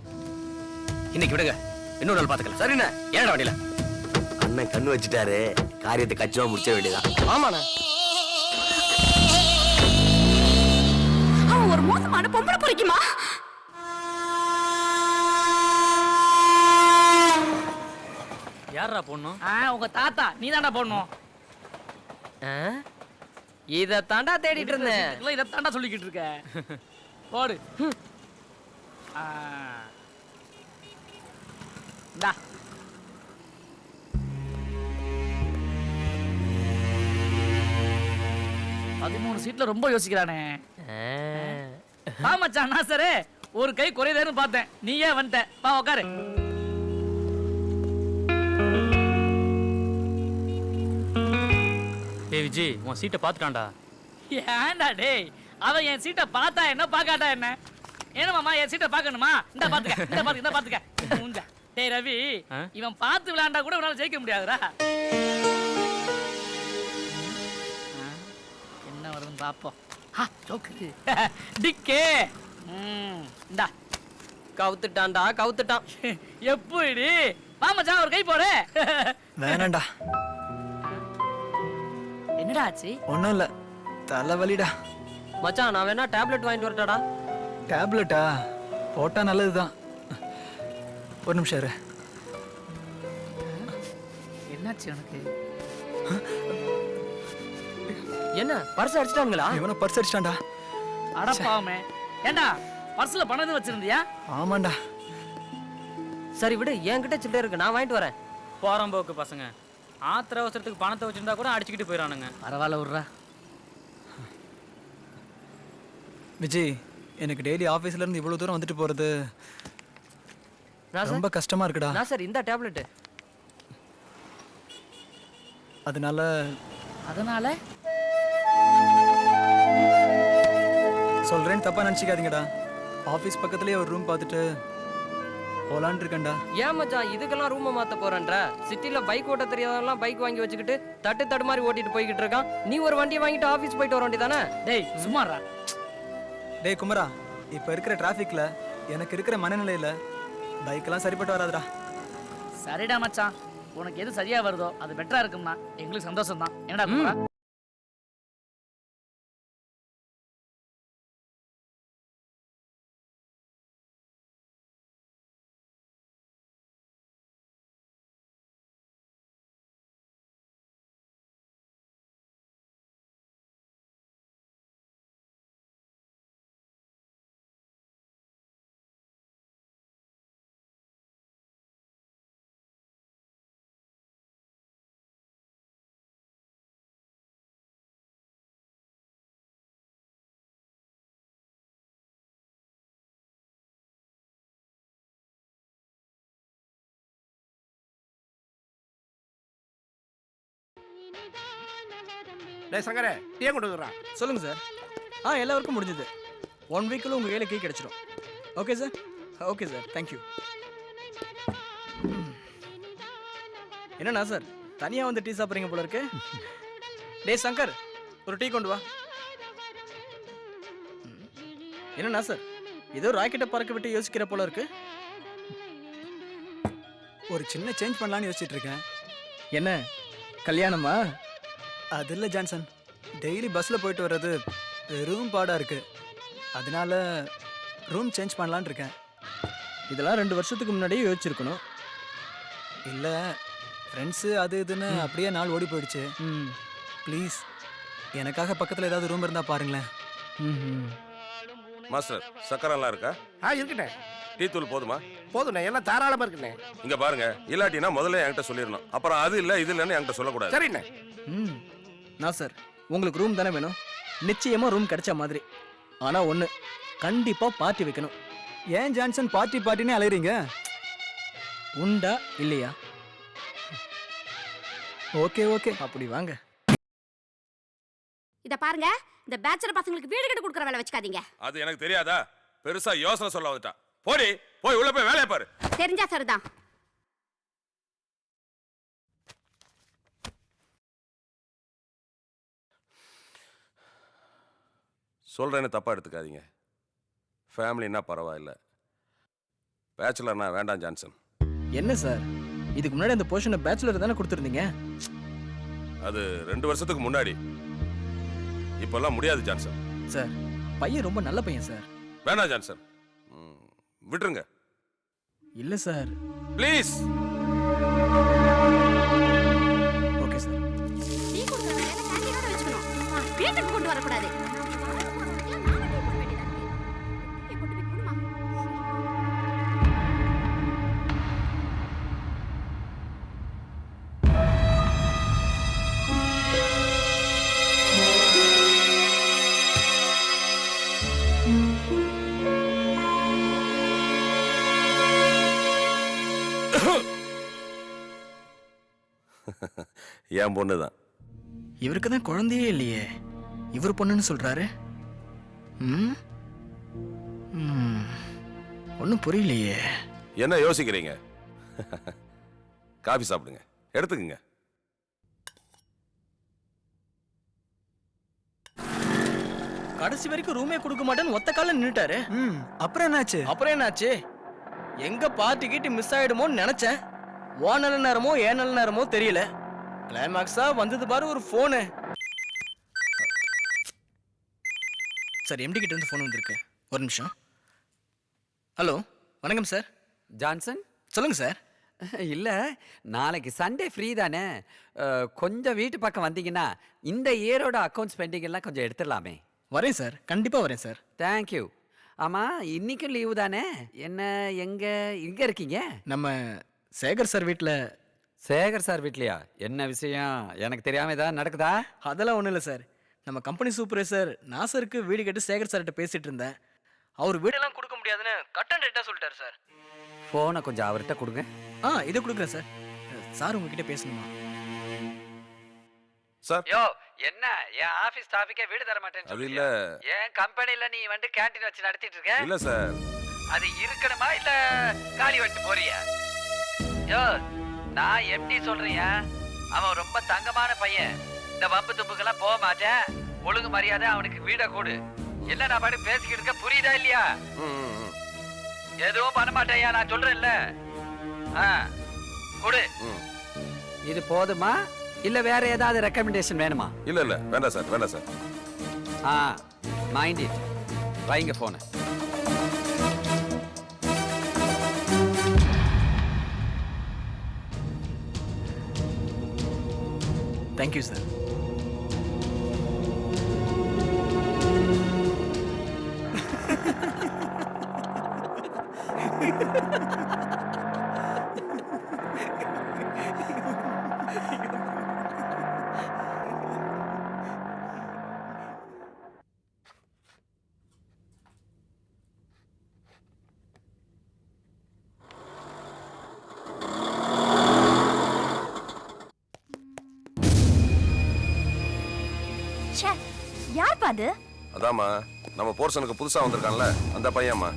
இன்னைக்கு விடுங்க, இன்னொரு நாள் பாத்துக்கலாம். சரிண்ணே. ஏன்டா வண்டியில? அண்ணன் கண்ணு வச்சுட்டாரு, காரியத்தை கச்சிதமா முடிச்ச வேண்டியதான். ஆமாண்ணே. அவன் ஒரு மோசமான பொம்பளை பொறுக்கிமா. யாரா போடணும்? உங்க தாத்தா நீ தாண்டா போடணும். இத தாண்டா தேடிட்டு இருந்தேன். இதை தாண்டா சொல்லிக்கிட்டு இருக்க. போடு. இந்தா. சீட்ல ரொம்ப யோசிக்கிறானே. மச்சான் நான் சரே ஒரு கை குறையுதுன்னு பார்த்தேன். நீ ஏன் வந்துட்ட? வா உட்காரு. டேய் விஜி, உன் சீட்டை பார்த்துட்டான்டா. ஏன்டா டேய், அவன் என் சீட்டை பார்த்தா என்ன பார்க்காட்டா என்ன? என்ன மாமா என் சீட்டை பார்க்கணுமா? இந்த பாத்துக்க, இந்த பாத்துக்க. டேய் ரவி, இவன் பார்த்து விளையாண்டா கூட உன்னால ஜெயிக்க முடியாதுடா. என்ன வருதுன்னு பாப்போம். ஜோக்கு டிக்கே. இந்தா கவுத்துட்டான்டா, கவுத்துட்டான். எப்படி? மாமச்சான் ஒரு கை போடு. வேணாண்டா. என்னடா ஆச்சு? ஒன்றும் இல்லை, தலைவலிடா. மச்சான் நான் வேணா டேப்லெட் வாங்கிட்டு வரட்டாடா. டேப்லெட்டா? போட்டா நல்லதுதான். ஒரு நிமிஷம் இரு. என்னாச்சு உனக்கு? என்ன பர்ஸ் அடிச்சிட்டானுங்களா? இவனை பர்ஸ் அடிச்சிட்டான்டா. அடப்பாவமே. ஏண்டா பர்ஸ்ல பணம் எதுவும் வச்சிருந்தியா? ஆமாண்டா. சரி விடு, என்கிட்ட சில்லறை இருக்கு, நான் வாங்கிட்டு வரேன். போறம்போக்கு பசங்க ஆத்திர அவசரத்துக்கு பணத்தை வச்சிருந்தா கூட அடிச்சுக்கிட்டு போயிடறானுங்க. பரவாயில்ல விட்றா. விஜய், எனக்கு டெய்லி ஆஃபீஸ்ல இருந்து இவ்வளவு தூரம் வந்துட்டு போறது ரொம்ப கஷ்டமா இருக்குடா. நான் சார் இந்த டேப்லெட். அதனால சொல்றேன்னு தப்பா நினைச்சுக்காதீங்கடா. ஆஃபீஸ் பக்கத்துலயே ஒரு ரூம் பார்த்துட்டு போலான்னு இருக்கேன்டா. ஏன் மச்சான் இதுக்கெல்லாம் ரூமை மாத்த போறேன்ற? சிட்டில பைக் ஓட்ட தெரியாதவங்கலாம் பைக் வாங்கி வச்சுக்கிட்டு தட்டு மாதிரி ஓட்டிட்டு போய்கிட்டு இருக்கான். நீ ஒரு வண்டியை வாங்கிட்டு ஆஃபீஸ் போயிட்டு வர வேண்டியதானே? டேய் சும்மாடா. டேய் குமரா, இப்ப இருக்கிற டிராஃபிக்ல எனக்கு இருக்கிற மனநிலையில பைக்கெல்லாம் சரிப்பட்டு வராதுடா. சரிடா மச்சான், உனக்கு எது சரியா வருதோ அது பெட்டரா இருக்கும்னா எங்களுக்கு சந்தோஷம் தான். என்னடா குமரா? டேய் சங்கரே டீ கொண்டு வரா. சொல்லுங்க சார். எல்லாருக்கும் முடிஞ்சது. 1 வீக்கில் உங்கள் கையில் கீ கிடைச்சிடும். Okay sir. Okay sir, thank you. என்னண்ணா சார் தனியாக வந்து டீ சாப்பிட்றீங்க போல இருக்கு. டேய் சங்கர், ஒரு டீ கொண்டு வா. என்னண்ணா சார் ஏதோ ராக்கெட்டை பறக்க விட்டு யோசிக்கிற போல இருக்கு. ஒரு சின்ன சேஞ்ச் பண்ணலான்னு யோசிச்சுட்டு இருக்கேன். என்ன கல்யாணமா? அது இல்லை ஜான்சன், டெய்லி பஸ்ஸில் போயிட்டு வர்றது வெறும் பாடாக இருக்கு. அதனால ரூம் சேஞ்ச் பண்ணலான்னு இருக்கேன். இதெல்லாம் 2 வருஷத்துக்கு முன்னாடியே யோசிச்சிருக்கணும். இல்லை ஃப்ரெண்ட்ஸு அது இதுன்னு அப்படியே நாள் ஓடி போயிடுச்சு. ப்ளீஸ் எனக்காக பக்கத்தில் ஏதாவது ரூம் இருந்தால் பாருங்களேன். மாஸ்டர் சக்கரெல்லாம் இருக்கா? இருக்குண்ணே. டீ தூள் போதுமா? போதுண்ணே, எல்லாம் தாராளமாக இருக்குண்ணே. இங்க பாருங்க, இல்லாட்டினா முதல்ல என்கிட்ட சொல்லிடணும். அப்புறம் அது இல்லை இது இல்லைன்னு என்கிட்ட சொல்லக்கூடாது. சரிண்ணே. நான் சார் உங்களுக்கு ரூம் தானே வேணும்? நிச்சயமாக ரூம் கிடைச்ச மாதிரி. ஆனால் ஒன்று, கண்டிப்பாக பார்ட்டி வைக்கணும். ஏன் ஜான்சன் பார்ட்டி பார்ட்டினே அலையிறீங்க? உண்டா இல்லையா? ஓகே ஓகே, அப்படி வாங்க. இத பாருங்க, இந்த பேச்சலர் பசங்களுக்கு வீடு கட்டி கொடுக்குற வேலை வச்சுக்காதீங்க. அது எனக்கு தெரியாதா? பெருசா யோசனை சொல்ல வந்துட்டா. போடி, போய் உள்ள போய் வேலையை பாரு. தெரிஞ்சா சரிதான். சொல்றேன்னு தப்பா எடுத்துக்காதீங்க. ஃபேமிலின்னா பரவாயில்ல, பேச்சுலர்னா வேண்டாம் ஜான்சன். என்ன சார், இதுக்கு முன்னாடி அந்த போர்ஷனை பேச்சுலர் தானே கொடுத்துருந்தீங்க? அது 2 வருஷத்துக்கு முன்னாடி. இப்பெல்லாம் முடியாது ஜான்சன். சார் பையன் ரொம்ப நல்ல பையன் சார். வேண்டாம் ஜான்சன், விட்டுருங்க. இல்லை sir please. Okay sir. Tea கொடுக்குற வேலையை கேண்டீனோட வச்சுக்கணும், வீட்டுக்கு கொண்டு வரக்கூடாது. என் பொண்ணு தான். இவருக்கு தான் குழந்தையே இல்லையே, இவர் பொண்ணுன்னு சொல்றாரு. ஒன்றும் புரியலையே. என்ன யோசிக்கிறீங்க? காபி சாப்பிடுங்க, எடுத்துக்குங்க. கடைசி வரைக்கும் ரூமே கொடுக்க மாட்டேன்னு ஒத்த கால நின்னுட்டாரு. அப்புறம் என்னாச்சு? எங்க பார்ட்டி கிட்ட மிஸ் ஆயிடுமோன்னு நினைச்சேன். ஓ நல்ல நேரமோ ஏன் நல்ல நேரமோ தெரியல. கிளைமாக்ஸா வந்தது பாரு ஒரு போனு. சார் எம்டி கிட்ட இருந்து போன் வந்திருக்கு, ஒரு நிமிஷம். ஹலோ, வணக்கம் சார். ஜான்சன் சொல்லுங்க சார். இல்லை, நாளைக்கு சண்டே ஃப்ரீ தானே? கொஞ்சம் வீட்டு பக்கம் வந்தீங்கன்னா இந்த இயரோட அக்கௌண்ட்ஸ் பெண்டிங் எல்லாம் கொஞ்சம் எடுத்துடலாமே. வரேன் சார், கண்டிப்பாக வரேன் சார். தேங்க்யூ. ஆமாம், இன்னைக்கும் லீவு தானே? என்ன எங்கே இருக்கீங்க? நம்ம சேகர் சார் வீட்டில். சேகர் சார் வீட்லையா? என்ன விஷயம்? எனக்கு தெரியாமல் ஏதாவது நடக்குதா? அதெல்லாம் ஒன்றும் இல்லை சார். நம்ம கம்பெனி சூப்பர்வைசர் நாசருக்கு வீடு கேட்டு சேகர் சார்கிட்ட பேசிகிட்டு இருந்தேன். அவர் வீடெல்லாம் கொடுக்க முடியாதுன்னு கட் அண்ட் ரைட்டாக சொல்லிட்டார் சார். ஃபோனை கொஞ்சம் அவர்கிட்ட கொடுங்க. இதை கொடுக்குறேன் சார். சார் உங்ககிட்ட பேசணுமா சார்? யோ, என்ன என் ஆபீஸ் ஸ்டாஃபிக்கே வீடு தர மாட்டேன்னு அது சொல்றியா? இல்ல. என் கம்பெனில நீ வந்து கேண்டீன் வச்சு நடத்திட்டு இருக்க? இல்ல சார். அது இருக்கணுமா இல்ல காலி விட்டு போறியா? யோ, நான் எம்டி சொல்றியா? அவன் ரொம்ப தங்கமான பையன். இந்த வம்பு துப்புக்கெல்லாம் போக மாட்டேன். ஒழுங்கு மரியாதை அவனுக்கு வீட கொடு. என்ன நான் பாட்டு பேசிக்கிட்டு இருக்க, புரியுதா இல்லையா? எதுவும் பண்ண மாட்டேயா, நான் சொல்றேன்ல. கொடு. இது போதுமா இல்ல வேற ஏதாவது ரெக்கமெண்டேஷன் வேணுமா? இல்ல வேண்டாம் சார், வேண்டாம் சார். Mind it. வைங்க போன. Thank you sir. ச்சே யார் பாது? அதாம்மா நம்ம போர்ஷனுக்கு புதுசா வந்திருக்கான்ல அந்த பையன்மா.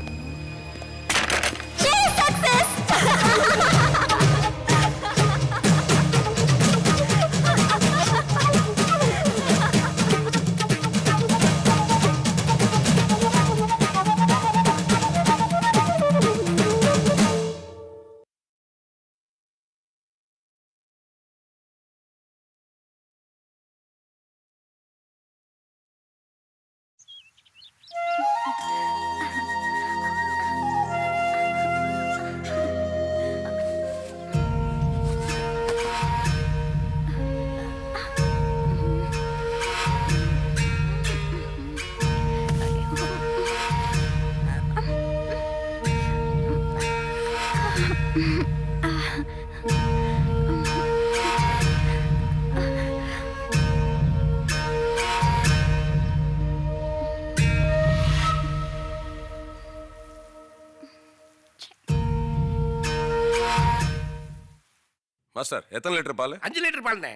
மாஸ்டர் எத்தனை லிட்டர் பால்? 5 லிட்டர் பால்ண்ணே.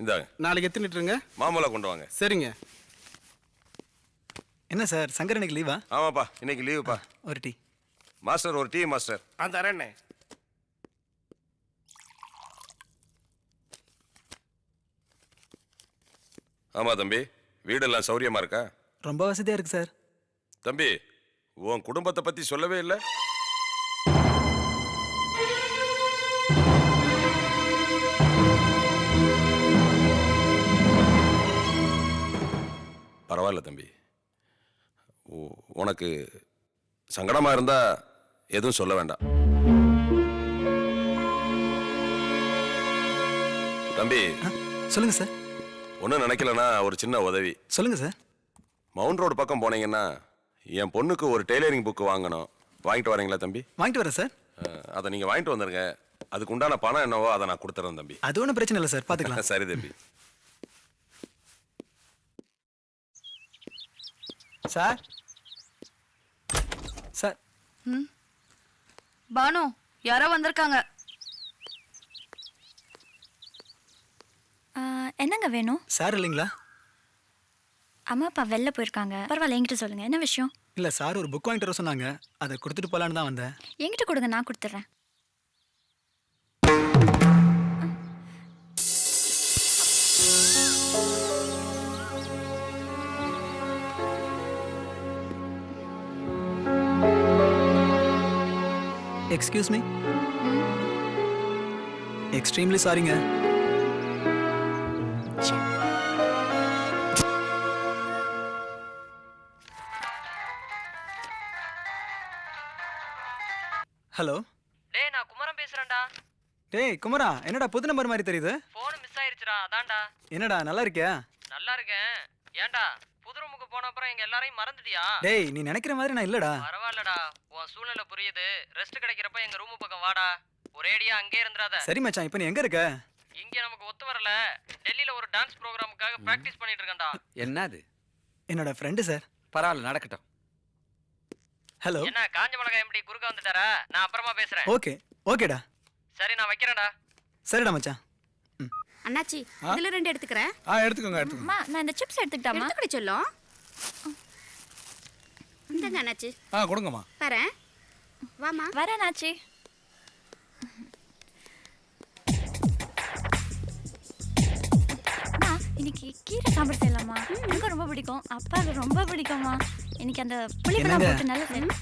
இந்தாங்க. நாளைக்கு எத்தனை லிட்டருங்க? மாமூலா கொண்டு வாங்க. சரிங்க. என்ன சார் சங்கர் இன்னைக்கு லீவா? ஆமாப்பா இன்னைக்கு லீவுப்பா. ஒரு டீ மாஸ்டர். ஒரு டீ மாஸ்டர். தரேண்ணே. ஆமா தம்பி, வீடெல்லாம் சௌரியமா இருக்கா? ரொம்ப வசதியா இருக்கு சார். தம்பி உன் குடும்பத்தை பத்தி சொல்லவே இல்லை. பரவாயில்ல தம்பி, உனக்கு சங்கடமா இருந்தா எதுவும் சொல்ல வேண்டாம். தம்பி சொல்லுங்க சார். ஒன்றும் நினைக்கலன்னா ஒரு சின்ன உதவி. சொல்லுங்க சார். மவுண்ட் ரோடு பக்கம் போனீங்கன்னா என் பொண்ணுக்கு ஒரு டெய்லரிங் புக்கு வாங்கணும். வாங்கிட்டு வரீங்களா தம்பி? வாங்கிட்டு வரேன் சார். அதை நீங்க வாங்கிட்டு வந்துருங்க. அதுக்கு உண்டான பணம் என்னவோ அதை நான் கொடுத்துறேன் தம்பி. அது ஒன்றும் பிரச்சனை இல்லை சார், பார்த்துக்கலாம். சரி தம்பி. Sir sir. பானு யாரோ வந்திருக்காங்க. என்னங்க வேணும்? சார் இல்லைங்களா? அம்மா அப்பா வெளில போயிருக்காங்க. பரவாயில்ல, என்கிட்ட சொல்லுங்க, என்ன விஷயம்? இல்லை சார், ஒரு புக் வாங்கிட்டு வர சொன்னாங்க, அதை கொடுத்துட்டு போகலான்னு தான் வந்தேன். என்கிட்ட கொடுங்க, நான் கொடுத்துட்றேன். Excuse me. எக்ஸ்ட்ரீம்லி சாரிங்க. ஹலோ. டேய் நான் குமரன் பேசுறேன்டா. டேய் குமரா, என்னடா புது நம்பர் மாதிரி தெரியுது? போன் மிஸ் ஆயிருச்சுடா, அதான்டா. என்னடா நல்லா இருக்கியா? நல்லா இருக்கேன். ஏன்டா புது ரூமுக்கு போன அப்புறம் எங்க எல்லாரையும் மறந்துட்டியா? டேய் நீ நினைக்கிற மாதிரி நான் இல்லடா. பரவாயில்லடா, உன் சூழ்நிலை புரியுது. ரெஸ்ட் கிடைக்கிறப்ப எங்க ரூமு பக்கம் வாடா. ஒரேடியா அங்கே இருந்துறாத. சரி மச்சான், இப்போ நீ எங்க இருக்க? இங்க நமக்கு ஒத்து வரல. டெல்லியில ஒரு டான்ஸ் ப்ரோகிராமுக்காக பிராக்டிஸ் பண்ணிட்டு இருக்கேன்டா. என்னது? என்னோட ஃப்ரெண்டு சார். பரவாயில்ல, நடக்கட்டும். ஹலோ. என்ன காஞ்ச மிளகாய் எப்படி குறுக்க வந்துட்டாரா? நான் அப்புறமா பேசுறேன். ஓகே ஓகேடா. சரி நான் வைக்கிறேன்டா. சரிடா மச்சான். அண்ணாச்சி, இதுல 2 எடுத்துக்கறேன். எடுத்துக்கோங்க எடுத்துக்கோங்க. அம்மா நான் இந்த சிப்ஸ் எடுத்துக்கிட்டாமா? எடுத்துக்கிட சொல்லும். இந்தங்க அண்ணாச்சி. கொடுங்கம்மா. வரேன். வாமா. வரேன் அண்ணாச்சி. இன்னைக்கு கீரை சாம்பார் செய்யலாமா? எனக்கு ரொம்ப பிடிக்கும், அப்பாவுக்கு ரொம்ப பிடிக்குமா. இன்னைக்கு அந்த புளிப்பெல்லாம் போட்டு நல்லா செய்யணும்.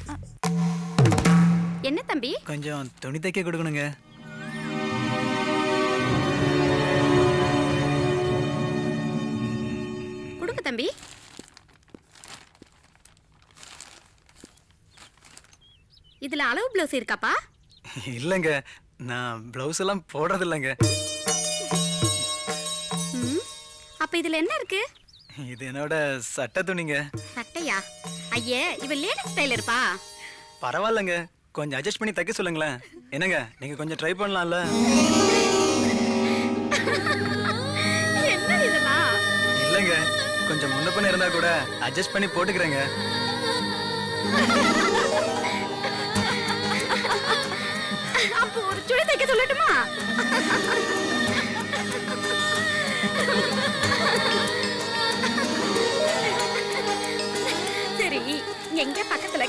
என்ன தம்பி? கொஞ்சம் துணி தைக்க கொடுக்கணுங்க. கொடுங்க தம்பி. இதுல அளவு ப்ளவுஸ் இருக்காப்பா? இல்லைங்க, நான் ப்ளவுஸ் எல்லாம் போடுறது இல்லைங்க. அப்ப இதுல என்ன இருக்கு? இது என்னோட சட்டை துணிங்க. சட்டையா? ஐயே, இவ லேடிஸ் ஸ்டைலர்ப்பா. பரவாயில்லைங்க, கொஞ்சம் அட்ஜஸ்ட் பண்ணி தைக்க சொல்லுங்களேன். என்னங்க நீங்க கொஞ்சம் ட்ரை பண்ணலாம்ல? என்ன இதெல்லாம்? இல்லைங்க, கொஞ்சம் முன்ன பின்ன இருந்தா கூட அட்ஜஸ்ட் பண்ணி போட்டுக்கிறேங்க. அப்போ ஒரு சுடி தைக்க சொல்லட்டுமா?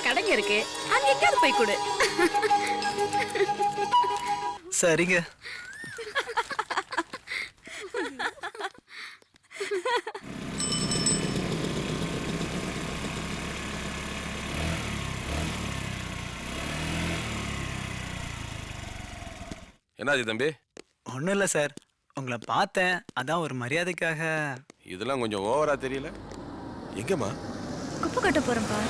கடைங்க இருக்கு அங்க எங்கேயாவது போய் கொடு. சரிங்க. என்னாச்சு தம்பி? ஒன்றும் இல்லை சார், உங்களை பார்த்தேன், அதான் ஒரு மரியாதைக்காக. இதெல்லாம் கொஞ்சம் ஓவரா தெரியல. எங்கம்மா? குப்பை கட்ட போறேன்ப்பா.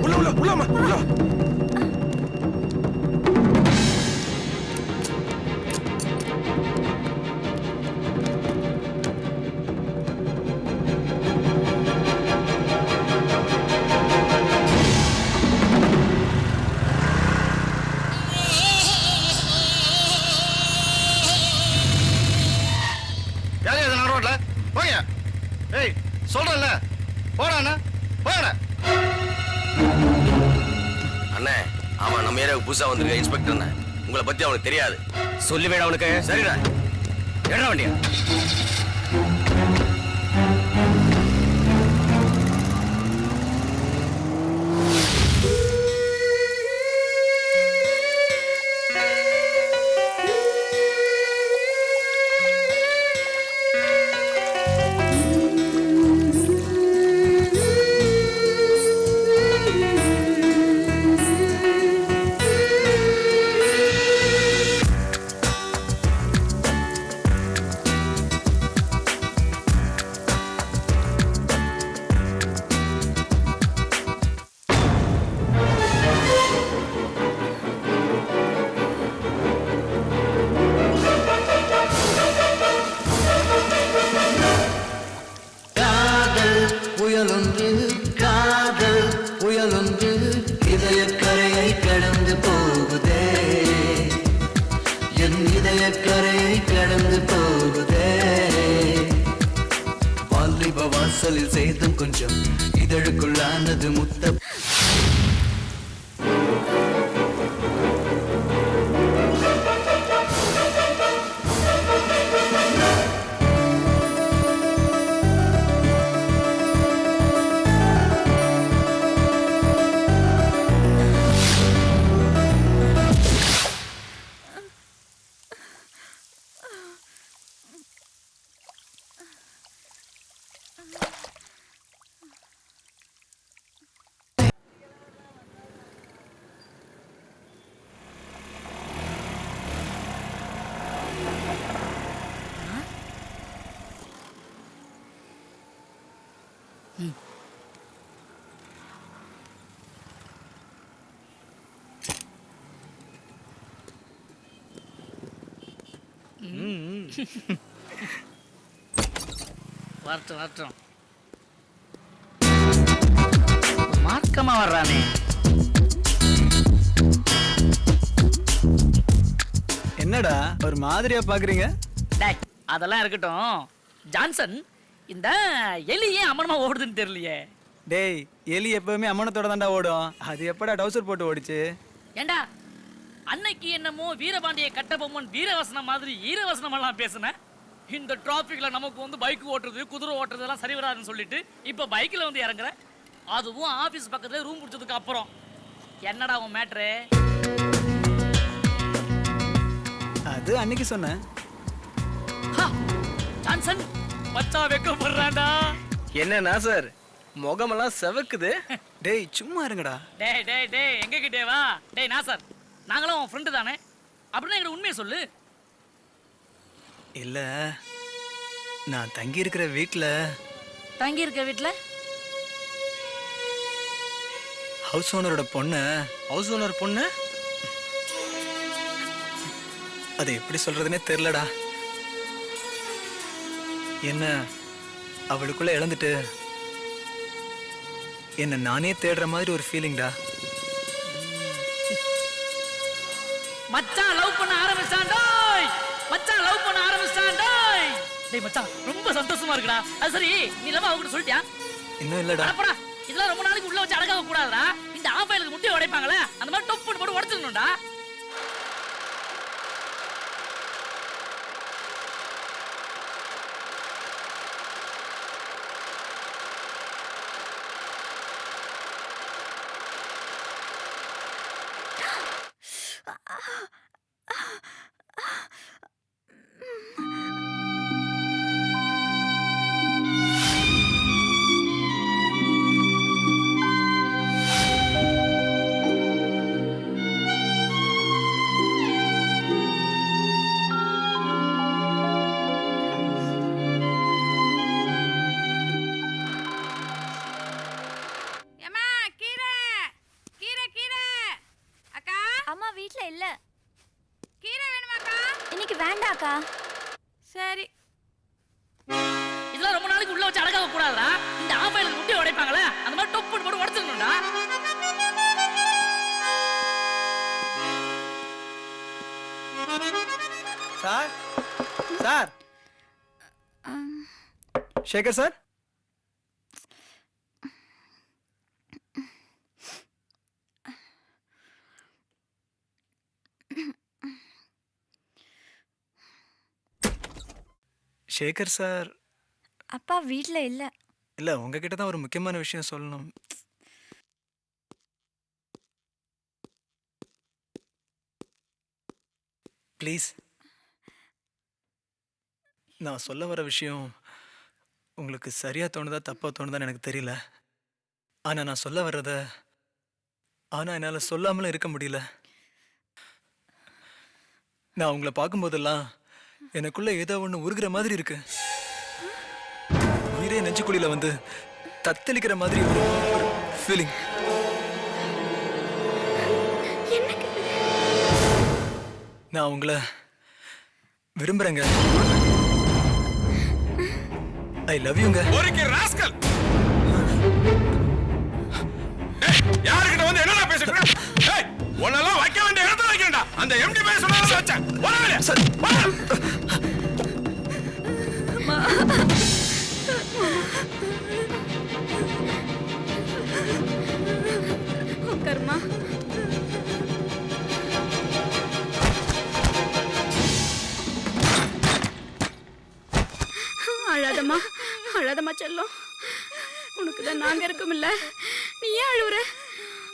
உள்ள உள்ள உள்ளமா உள்ள. சொல்றல போடா போடா. அண்ணே, அவன் நம்ம ஏரியாவுக்கு புதுசா வந்திருக்க இன்ஸ்பெக்டர் அண்ணே. உங்களை பத்தி அவனுக்கு தெரியாது. சொல்லி வேடா அவனுக்கு. சரிடா, எடுறா வண்டியா. புயலொன்று காதல் புயலொன்று இதயக்கரையை கடந்து போகுதே, என் இதயக்கரையை கடந்து போகுதே. வாலிப வாசலில் சேதம் கொஞ்சம், இதழுக்குள்ளானது முத்த. வரட்டும் வரட்டும். மார்க்கமா வர்றானே. என்னடா ஒரு மாதிரியா பாக்குறீங்க? டேய் அதெல்லாம் இருக்கட்டும். ஜான்சன், இந்த எலி ஏன் அமனமா ஓடுதுன்னு தெரியலையே. டேய், எலி எப்பவுமே அம்மனத்தோட தாண்டா ஓடும். அது எப்படா டவுசர் போட்டு ஓடிச்சு? ஏண்டா அன்னைக்கு என்னமோ வீரபாண்டிய கட்டபொம்மன் வீரவசனம் மாதிரி ஈரவசனம் எல்லாம் பேசுன. இந்த டிராபிக்ல நமக்கு வந்து பைக் ஓட்டுறது குதிரை ஓட்டுறது எல்லாம் சரி வராதுன்னு சொல்லிட்டு இப்ப பைக்ல வந்து இறங்குற, அதுவும் ஆபீஸ் பக்கத்துல ரூம் பிடிச்சதுக்கு அப்புறம். என்னடா உன் மேட்ரு? அது அன்னைக்கு சொன்னேன். ஜான்சன் மச்சா வெக்கப்படுறான்டா. என்னன்னா சார் முகமெல்லாம் செவக்குது. டேய் சும்மா இருங்கடா. டேய் டேய் டேய் எங்க கிட்டே வா. டேய் நான் சார், நாங்களும் உன் ஃப்ரெண்டு தானே, அப்படின்னா எங்க உண்மையை சொல்லு. இல்ல, நான் தங்கி இருக்கிற வீட்ல ஹவுஸ் ஓனரோட பொண்ணு. ஹவுஸ் ஓனர் பொண்ணு? அது எப்படி சொல்றதுன்னே தெரியலடா. என்ன அவளுக்குள்ள இழந்துட்டு என்ன நானே தேடுற மாதிரி ஒரு ஃபீலிங்டா. மச்சான் லவ் பண்ண ஆரம்பிச்சான்டோய். மச்சான் லவ் பண்ண ஆரம்பிச்சான்டோய். டேய் மச்சான் ரொம்ப சந்தோஷமா இருக்குடா. அது சரி, நீ லவ் அவகிட்ட சொல்லிட்டியா? இன்னும் இல்லடா. அடப்படா, இதெல்லாம் ரொம்ப நாளைக்கு உள்ள வச்சு அடக்க கூடாதுடா. இந்த ஆம்பைலுக்கு முட்டையை உடைப்பாங்களே அந்த மாதிரி டொப்புன்னு போட்டு உடைச்சிடணும்டா. இல்ல. கீரை வேணுமாக்கா? இன்னைக்கு வேண்டாக்கா. சரி. இதெல்லாம் ரொம்ப நாளைக்கு உள்ள வச்சு அடக்காம கூடாதா? இந்த ஆஃபைலுக்கு முட்டை உடைப்பாங்களே அந்த மாதிரி டொப்பு போட்டு உடைச்சிடணும்டா. Sir sir Sekar sir Sekar sir அப்பா வீட்ல இல்ல. இல்ல உங்ககிட்ட தான் ஒரு முக்கியமான விஷயம் சொல்லணும். ப்ளீஸ். நான் சொல்ல வர விஷயம் உங்களுக்கு சரியா தோணுதா தப்பா தோணுதான்னு எனக்கு தெரியல. ஆனா நான் சொல்ல வர்றத என்னால சொல்லாமலும் இருக்க முடியல. நான் உங்களை பார்க்கும்போதெல்லாம் எனக்குள்ள ஏதோ ஒண்ணு உருகிற மாதிரி இருக்கு. உயிரே நெஞ்சுக்குழியில வந்து தத்தளிக்கிற மாதிரி ஒரு ஃபீலிங். நான் உங்களை விரும்புறேங்க. ஐ லவ் யூங்க. ஒருக்கி ராஸ்கல். யார்கிட்ட வந்து என்னடா பேசிட்டு இருக்க? ஏய், உன்னெல்லாம் வைக்க வேண்டிய இடத்துல வைக்கறடா. அந்த எம்டி பேச சொன்னத வச்சேன். வரவே சார். கர்மா. அழாதம்மா, அழாதம்மா செல்லம். உனக்கு தான் நாங்க இருக்கோம்ல, நீ ஏன் அழுவுற?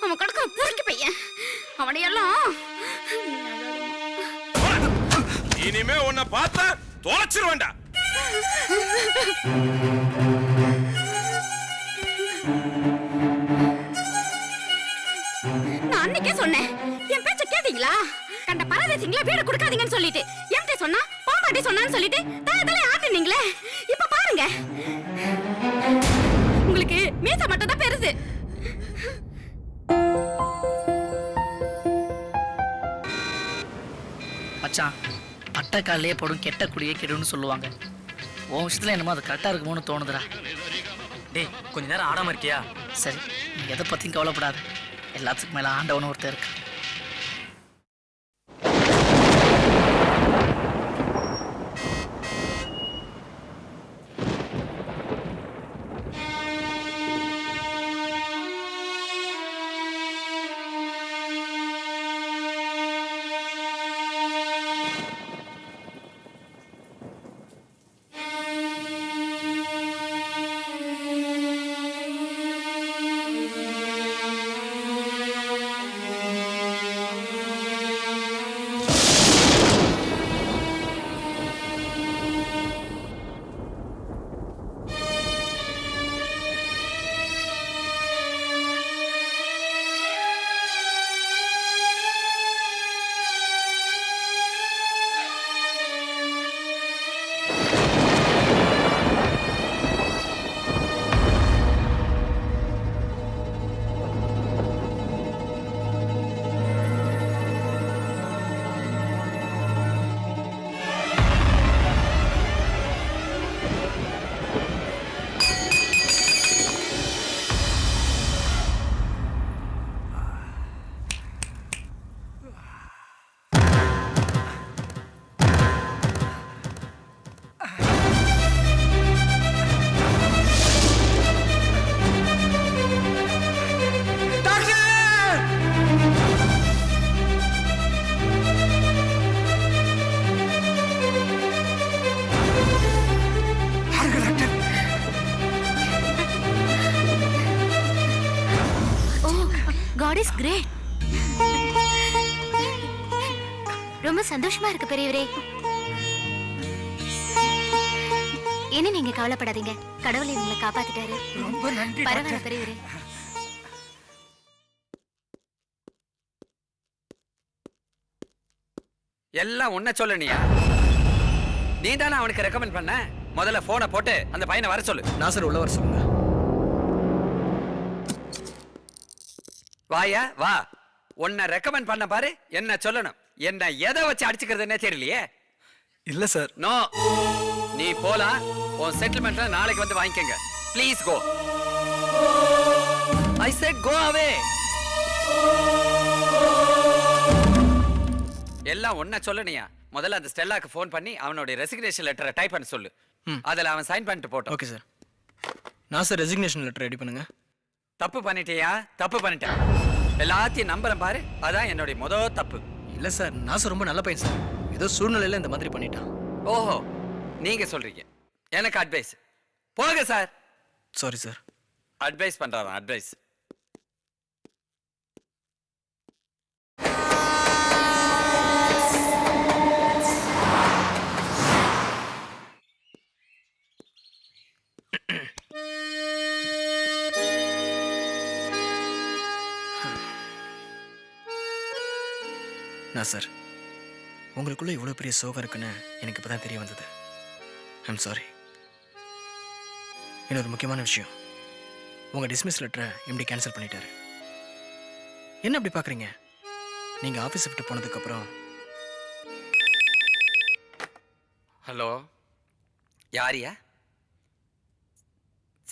அவன் கடக்க பொறுக்கி பையன், அவனையெல்லாம். இனிமே உன்னை பார்த்தா தொலைச்சிருவேன்டா. நான் அன்னைக்கே சொன்னேன், என் பேச்ச கேட்டீங்களா? கண்ட பரதேசிங்களா வீடு கொடுக்காதீங்கன்னு சொல்லிட்டு என்கிட்ட சொன்னா பாம்பாட்டி சொன்னான்னு சொல்லிட்டு தலை ஆட்டுனீங்களே. இப்ப பாருங்க, உங்களுக்கு மீச மட்டும் தான் பெருசு. மச்சான், அட்டை காலையே போடும் கெட்ட குடியே கெடுன்னு சொல்லுவாங்க. உன் விஷயத்துல என்னமோ அது கரெக்டா இருக்குமோன்னு தோணுதுடா. டேய், கொஞ்ச நேரம் ஆடாம இருக்கியா? சரி, நீ எதை பத்தியும் கவலைப்படாது. எல்லாத்துக்கும் மேல ஆண்டவனு ஒருத்தர் இருக்கு. God is great. ரொம்ப சந்தோஷமா இருக்கு பெரியவரே. என்ன நீங்க கவலைப்படாதீங்க, கடவுள் இவங்களை காப்பாத்திட்டாரு. ரொம்ப நன்றி. பரவாயில்ல பெரியவரே. எல்லாம் உன்ன சொல்லனியா? நீ தானே அவனுக்கு ரெக்கமெண்ட் பண்ண. முதல்ல போனை போட்டு அந்த பையனை வர சொல்லு. நான் சார் உள்ள வர சொல்லுங்க. வாயா வா. உன்னை ரெக்கமெண்ட் பண்ண பாரு, என்ன சொல்லணும். என்ன எதை வச்சு அடிச்சுக்கிறதுன்னே தெரியலையே. இல்ல சார். நோ, நீ போலாம். உன் செட்டில்மெண்ட்ல நாளைக்கு வந்து வாங்கிக்கங்க. Please go. I said go away. எல்லாம் ஒன்ன சொல்லணியா? முதல்ல அந்த ஸ்டெல்லாக்கு ஃபோன் பண்ணி அவனுடைய ரெசிக்னேஷன் லெட்டரை டைப் பண்ண சொல்லு. அதில் அவன் சைன் பண்ணிட்டு போட்டோம். Okay sir. நான் சார் ரெசிக்னேஷன் லெட்டர் ரெடி பண்ணுங்க. தப்பு பண்ணிட்டியா? தப்பு பண்ணிட்டேன். எல்லாத்தையும் நம்புறேன் பாரு. அதான் என்னுடைய முதல் தப்பு. இல்ல சார், நான் சார் ரொம்ப நல்ல பையன் சார். ஏதோ சூழ்நிலையில இந்த மாதிரி பண்ணிட்டான். ஓஹோ, நீங்க சொல்றீங்க. எனக்கு அட்வைஸ். போங்க சார். Sorry sir. அட்வைஸ் பண்றாராம், அட்வைஸ். நான் சார், உங்களுக்குள்ள இவ்வளோ பெரிய சோகம் இருக்குன்னு எனக்கு இப்போ தான் தெரிய வந்தது. I'm sorry. இன்னொரு முக்கியமான விஷயம், உங்கள் டிஸ்மிஸ் லெட்டரை எம்டி கேன்சல் பண்ணிட்டாரு. என்ன அப்படி பார்க்குறீங்க? நீங்கள் ஆஃபீஸ் விட்டு போனதுக்கப்புறம். ஹலோ, யாரியா?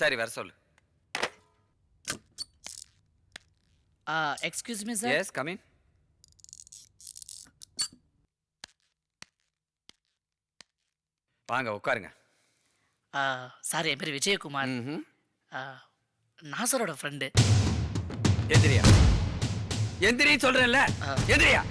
சரி, வர சொல்லு. Excuse me sir. Yes, come in. வாங்க உட்காருங்க. சார், என் பேர் விஜயகுமார். நாசரோட ஃப்ரெண்டு. எந்திரியா? எந்திரி சொல்றேன்ல, எந்திரியா?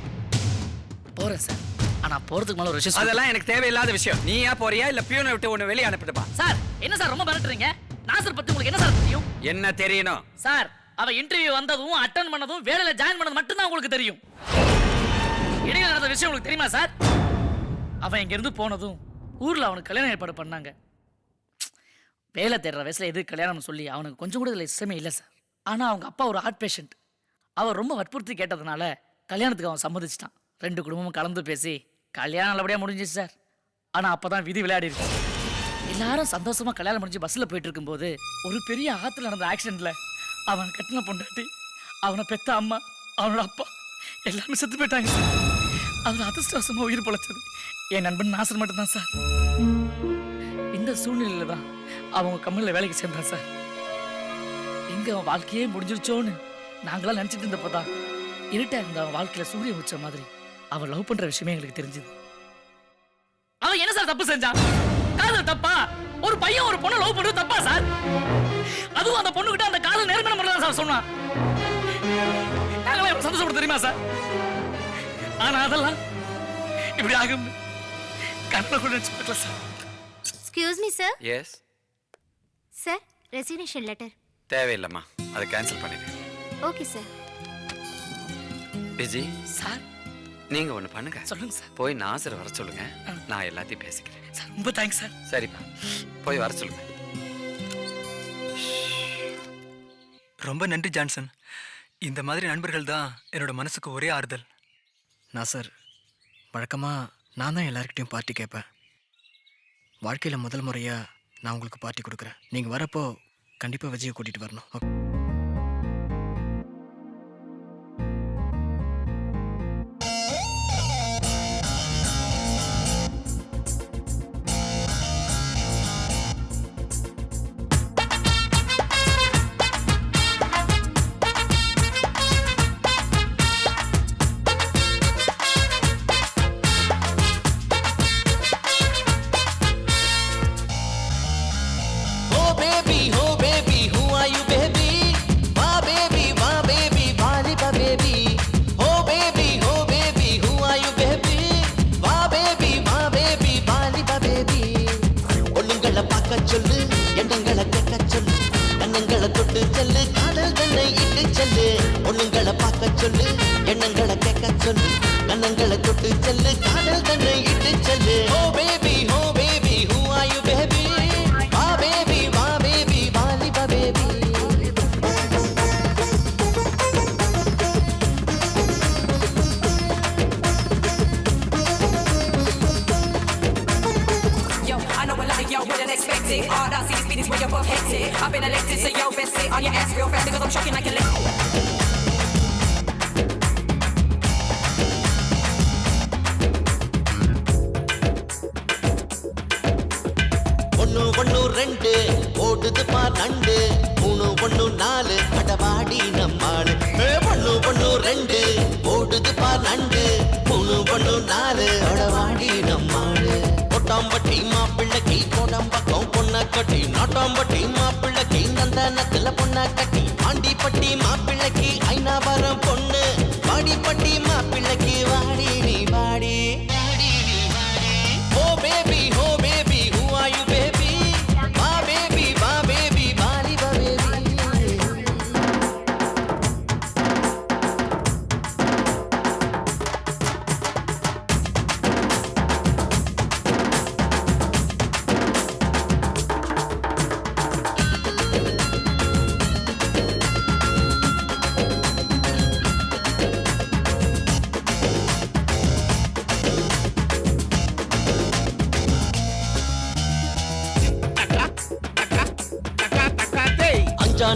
போறேன் சார். ஆனா போறதுக்கு மேல ஒரு விஷயம். அதெல்லாம் எனக்கு தேவையில்லாத விஷயம். நீயா போறியா இல்ல பியூனை விட்டு உன்னை வெளியே அனுப்பிட்டுமா? சார், என்ன சார் ரொம்ப மிரட்டுறீங்க? நாசர் பத்தி உங்களுக்கு என்ன சார் தெரியும்? என்ன தெரியணும்? சார், அவ இன்டர்வியூ வந்ததும் அட்டெண்ட் பண்ணதும் வேலையில ஜாயின் பண்ணது மட்டும் தான் உங்களுக்கு தெரியும். இடையில நடந்த விஷயம் உங்களுக்கு தெரியுமா சார்? அவன் இங்க இருந்து போனதும் ஊர்ல அவனுக்கு கல்யாணம் ஏற்பாடு பண்ணாங்க. வேலை தேடுற வயசுல எது கல்யாணம்னு சொல்லி அவனுக்கு கொஞ்சம் கூட இதில் இஷ்டமே இல்லை சார். ஆனா அவங்க அப்பா ஒரு ஹார்ட் பேஷண்ட். அவர் ரொம்ப வற்புறுத்தி கேட்டதுனால கல்யாணத்துக்கு அவன் சம்மதிச்சிட்டான். 2 குடும்பமும் கலந்து பேசி கல்யாணம் நல்லபடியா முடிஞ்சிச்சு சார். ஆனா அப்பதான் விதி விளையாடிருக்கு. எல்லாரும் சந்தோஷமா கல்யாணம் முடிஞ்சு பஸ்ல போயிட்டு இருக்கும்போது ஒரு பெரிய ஆத்துல நடந்த ஆக்சிடென்ட்ல அவன் கட்டின பொண்டாட்டி, அவனை பெத்த அம்மா, அவனோட அப்பா எல்லாமே செத்து போயிட்டாங்க சார். அவன் அதிர்ஷ்டவசமா உயிர் பொழைச்சது என் நண்பன் நாசர் மட்டும்தான் சார். இந்த சூழ்நிலையில தான் அவங்க கம்பெனியில் வேலைக்கு சேர்ந்தான் சார். எங்க அவன் வாழ்க்கையே முடிஞ்சிருச்சோன்னு நாங்களாம் நினைச்சிட்டு இருந்தப்பதான் இருட்டா இருந்த அவன் வாழ்க்கையில சூரியன் உச்ச மாதிரி அவன் லவ் பண்ற விஷயமே எங்களுக்கு தெரிஞ்சது. அவன் என்ன சார் தப்பு செஞ்சான்? காதல் தப்பா? ஒரு பையன் ஒரு பொண்ணு லவ் பண்றது தப்பா சார்? அதுவும் அந்த பொண்ணு கிட்ட அந்த காதல் நேர்மையான முறையில் சார் சொன்னான். நாங்களாம் எவ்வளவு சந்தோஷப்பட தெரியுமா சார்? ஆனா அதெல்லாம் இப்படி ஆகும் கண்ண கூட நினைச்சு பார்க்கல sir. Excuse me sir. Yes sir, resignation letter. தேவையில்லைம்மா, அதை கேன்சல் பண்ணிடு. Okay sir. விஜி சார், நீங்க ஒண்ணு பண்ணுங்க. சொல்லுங்க சார். போய் நாசர் வர சொல்லுங்க, நான் எல்லாத்தையும் பேசிக்கிறேன். சார், ரொம்ப தேங்க்ஸ் சார். சரிப்பா, போய் வர சொல்லுங்க. ரொம்ப நன்றி ஜான்சன். இந்த மாதிரி நண்பர்கள் தான் என்னோட மனசுக்கு ஒரே ஆறுதல். நான் சார், வழக்கமாக நான் தான் எல்லாருக்கிட்டையும் பார்ட்டி கேட்பேன். வாழ்க்கையில் முதல் முறையாக நான் உங்களுக்கு பார்ட்டி கொடுக்குறேன். நீங்கள் வரப்போ கண்டிப்பாக விஜயை கூட்டிகிட்டு வரணும். சொல்லு, எண்ணங்களை கேட்க சொல்லு, கண்ணங்களை தொட்டு செல்லு, காதல் தன்னை இட்டு செல்லு. ஒண்ணுங்களை பார்க்க சொல்லு, எண்ணங்களை கேட்க சொல்லு, கண்ணங்களை தொட்டு செல்லு, காதல் தன்னை இட்டு செல்லு. Oh baby, who are you baby? வா பேபி, வா பேபி, வாலிபா baby. All I see is meetings where you're both hectic. I've been elected, so yo, best sit on your ass real fast because I'm shocking like a lick. அடவாடி நம்மாளு பொண்ணு பொண்ணு 2 ஓடுது பார் நண்டு 3 பொண்ணு 4 அடவாடி நம்மாளு கொட்டாம்பட்டி மாப்பிள்ளைக்கு கோடம்பக்கம் பொண்ண கட்டி நாட்டாம்பட்டி மாப்பிள்ளைக்கு நந்தனத்துல பொண்ண கட்டி ஆண்டிப்பட்டி மாப்பிள்ளைக்கு ஐநாவரம் பொண்ணு வாடிப்பட்டி மாப்பிள்ளைக்கு வாடி நீ வாடி oh baby who are you baby வா பேபி வாலி வா பேபி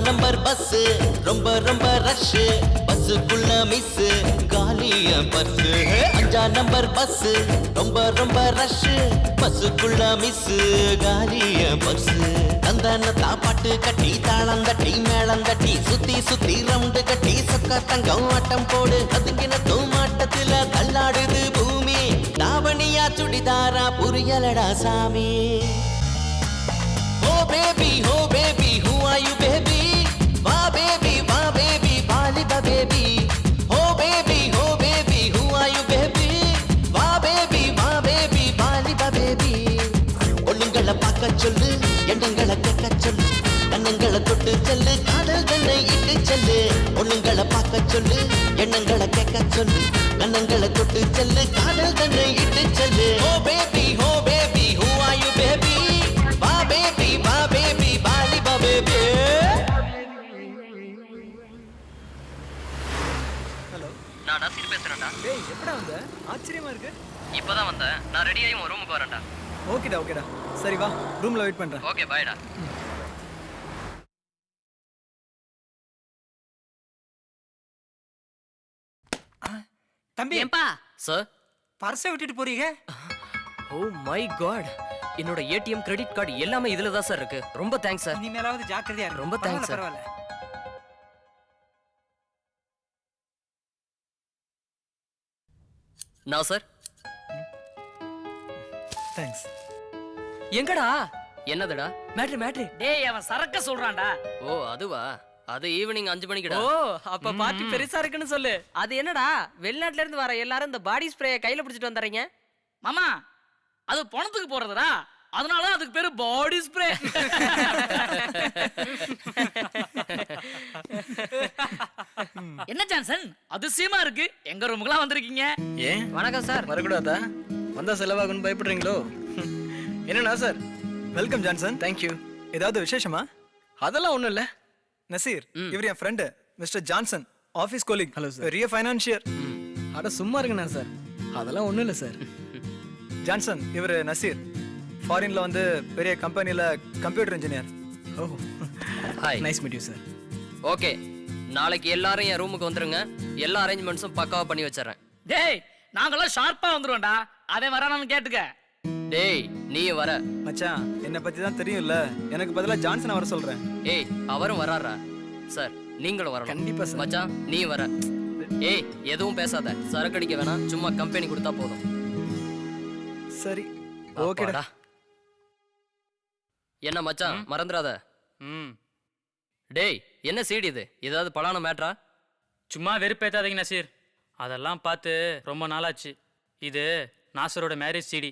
நம்பர் பஸ் ரொம்ப ரொம்ப ரஷ் பஸ்ஸுக்குள்ள மிஸ் காலிய பஸ் 5 நம்பர் பஸ் ரொம்ப ரொம்ப ரஷ் பஸ்ஸுக்குள்ள மிஸ் காலிய பஸ் தந்தன தாப்பாட்டு கட்டி தாளம் தட்டி மேளம் தட்டி சுத்தி சுத்தி ரவுண்டு கட்டி சொக்க தங்கம் ஆட்டம் போடு அதுங்கின தூமாட்டத்துல தள்ளாடுது பூமி தாவணியா சுடிதாரா புரியலடா சாமி Oh baby, who are you baby? Va baby, bali ba baby. Oh baby, who are you baby? Va baby, bali ba baby. ஒண்ணுங்கள பார்க்க சொல்லு எண்ணங்கள கேட்க சொல்லு கண்ணங்கள தொட்டு செல்லு காதல் தன்னை இட்டு செல்லு ஒண்ணுங்கள பார்க்க சொல்லு எண்ணங்கள கேட்க சொல்லு கண்ணங்கள தொட்டு செல்லு காதல் தன்னை இட்டு cell Oh baby, who are you baby? Va baby, bali ba baby. Hello நான் நசீர் பேசுறேன்டா. டேய் எப்படா வந்த? ஆச்சரியமா இருக்கு. இப்பதான் வந்தேன். நான் ரெடி ஆகி உன் ரூமுக்கு வரேன்டா. ஓகேடா சரி வா ரூம்ல வெயிட் பண்றேன். ஓகே பாய்டா. தம்பி ஏம்பா சார் பர்ஸை விட்டுட்டு போறீங்க? ஓ மை காட், என்னோட ஏடிஎம் கிரெடிட் கார்டு எல்லாமே இதுல தான் சார் இருக்கு. ரொம்ப தேங்க்ஸ் சார். இனிமேலாவது ஜாக்கிரதையா இரு. ரொம்ப தேங்க்ஸ் சார். பரவாயில்ல. நான் சார் தேங்க்ஸ். எங்கடா? என்னதுடா? மேட்ரு. டேய் அவன் சரக்க சொல்றான்டா. ஓ அதுவா? அது ஈவினிங் 5 மணிக்குடா. ஓ அப்ப பார்ட்டி பெருசா இருக்குன்னு சொல்லு. அது என்னடா? வெளிநாட்டுல இருந்து வர எல்லாரும் இந்த பாடி ஸ்ப்ரேயை கையில பிடிச்சிட்டு வந்துறீங்க. மாமா அது பணத்துக்கு போறதுடா. அதனால அதுக்கு பேரு பாடி ஸ்ப்ரே. என்ன ஜான்சன் அதிசயமா இருக்கு. எங்க ரூமுக்குலாம் வந்திருக்கீங்க. ஏன் வணக்கம் சார். வரக்கூடாதா? வந்தா செலவாகுன்னு பயப்படுறீங்களோ? என்னண்ணா சார்? Welcome Johnson. தேங்க்யூ. ஏதாவது விசேஷமா? அதெல்லாம் ஒண்ணும் இல்ல. நசீர் இவர் என் friend mister Johnson, office colleague. Hello sir. பெரிய ஃபைனான்சியர். அட சும்மா இருங்கண்ணா சார். அதெல்லாம் ஒண்ணும் இல்ல சார். ஜான்சன் இவர் நசீர், ஃபாரின்ல வந்து பெரிய கம்பெனில computer engineer. Oh hi. Nice meet you sir. Okay, நாளைக்கு எல்லாரும் என் ரூமுக்கு வந்துருங்க. எல்லா அரேஞ்ச்மெண்ட்ஸும் பக்காவா பண்ணி வச்சிடறேன். டேய் நாங்கெல்லாம் ஷார்ப்பா வந்துருவோம்டா. அவன் வரானான்னு கேட்டுக்க. டேய் நீ வர. மச்சான் என்ன பத்தி தான் தெரியும்ல, எனக்கு பதிலா ஜான்சன் வர சொல்றேன். ஏய் அவரும் வராரா? சார் நீங்களும் வரணும். கண்டிப்பா சார். மச்சான் நீ வர. ஏய் எதுவும் பேசாத, சரக்கு அடிக்க வேணாம், சும்மா கம்பெனி கொடுத்தா போதும். சரி ஓகேடா. என்ன மச்சான் மறந்துடாத. டேய் என்ன சீடி இது? ஏதாவது பலான மேட்ரா? சும்மா வெறுப்பேத்தாதீங்க நசீர். அதெல்லாம் பார்த்து ரொம்ப நாளாச்சு. இது நாசரோட மேரேஜ் சிடி.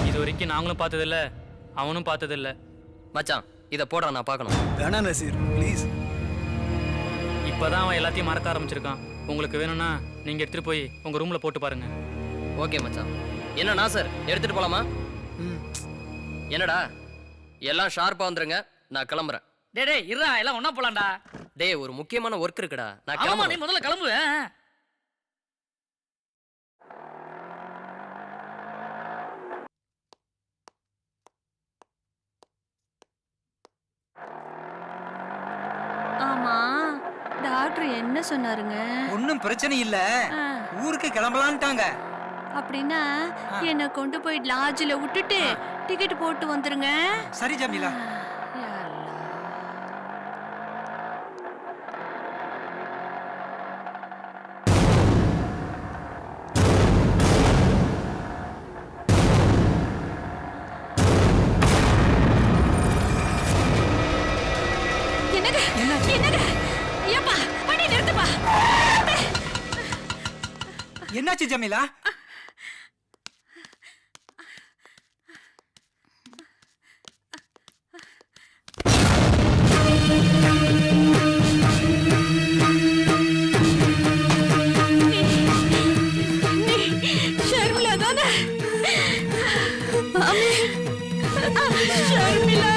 இது வரைக்கும் நாங்களும் பார்த்ததில்ல, அவனும் பார்த்ததில்ல. மச்சான் இதை போடுறா, நான் பார்க்கணும். வேணா நசீர் ப்ளீஸ். இப்போதான் அவன் எல்லாத்தையும் மறக்க ஆரம்பிச்சிருக்கான். உங்களுக்கு வேணும்னா நீங்கள் எடுத்துகிட்டு போய் உங்கள் ரூமில் போட்டு பாருங்க. ஓகே மச்சான். என்னண்ணா சார் எடுத்துட்டு போலாமா? என்னடா எல்லாம் ஷார்ப்பா வந்துருங்க, நான் கிளம்புறேன். டேய் இருடா, எல்லாம் ஒண்ணா போலாம்டா. டேய் ஒரு முக்கியமான ஒர்க் இருக்குடா, நான் ஆமா நீ கிளம்புறேன். முதல்ல கிளம்பு. ஆமா டாக்டர் என்ன சொன்னாருங்க? ஒன்னும் பிரச்சனை இல்ல, ஊருக்கு கிளம்பலான்ட்டாங்க. அப்படின்னா என்ன கொண்டு போய் லாட்ஜ்ல விட்டுட்டு டிக்கெட் போட்டு வந்துருங்க. சரி ஜமீலா. என்னாச்சு ஜமீலா? ஷர்மிளா தானே? மாமி ஷர்மிளா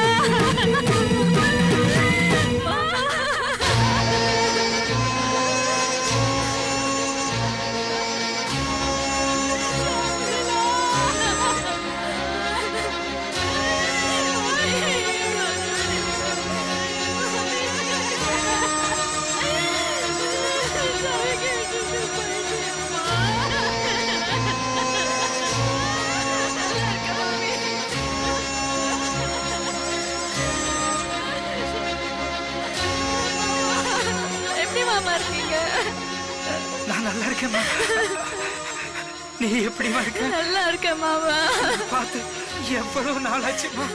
எப்படி மாமா இருக்கீங்க? நான் நல்லா இருக்கேம்மா. நீ எப்படிமா இருக்க? நல்லா இருக்கேன் மாமா. பார்த்து எவ்வளவு நாள் ஆச்சுமா.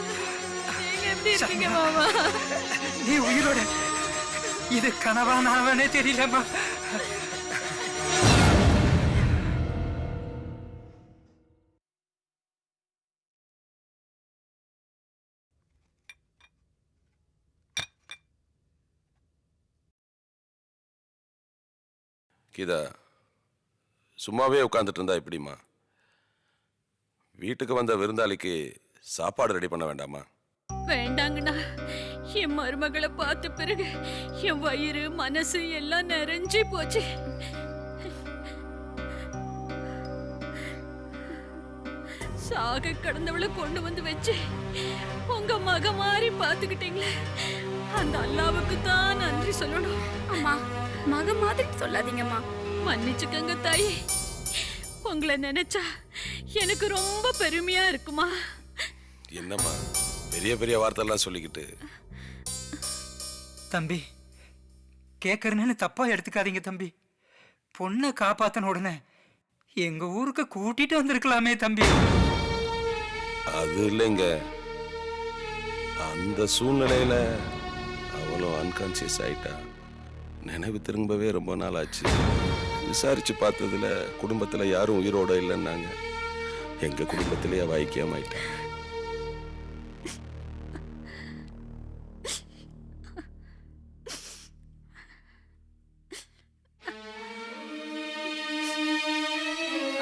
நீங்க எப்படி இருக்கீங்க மாமா? நீ உயிரோட. இது கனவா நாவனே தெரியலம்மா. கீதா, சும்மாவே உட்காந்துட்டு இருந்தா எப்படிம்மா? வீட்டுக்கு வந்த விருந்தாளிக்கு சாப்பாடு ரெடி பண்ண வேண்டாமா? வேண்டாங்கண்ணா. என் மருமகளை பார்த்த பிறகு என் வயிறு மனசு எல்லாம் நிறைஞ்சு போச்சு. சாக கடந்தவளை கொண்டு வந்து வச்சு உங்க மக மாதிரி பாத்துக்கிட்டீங்களே, அந்த அல்லாவுக்கு தான் நன்றி சொல்லணும். அம்மா, மக மாதிரி சொல்லாதீங்கம்மா. மன்னிச்சுக்கங்க தாயி. உங்களை நினைச்சா எனக்கு ரொம்ப பெருமையா இருக்குமா. என்னம்மா பெரிய பெரிய வார்த்தைலாம் சொல்லிக்கிட்டு? தம்பி, கேட்கறேன்னு தப்பா எடுத்துக்காதீங்க தம்பி. பொண்ணை காப்பாத்தன உடனே எங்க ஊருக்கு கூட்டிட்டு வந்திருக்கலாமே தம்பி. அது இல்லைங்க, அந்த சூழ்நிலையில அவளும் அன்கான்சியஸ் ஆயிட்டா. நினைவு திரும்பவே ரொம்ப நாள் ஆச்சு. விசாரிச்சு பார்த்ததுல குடும்பத்துல யாரும் உயிரோட இல்லைன்னாங்க. எங்க குடும்பத்திலேயே அவ ஐக்கியமாயிட்டா.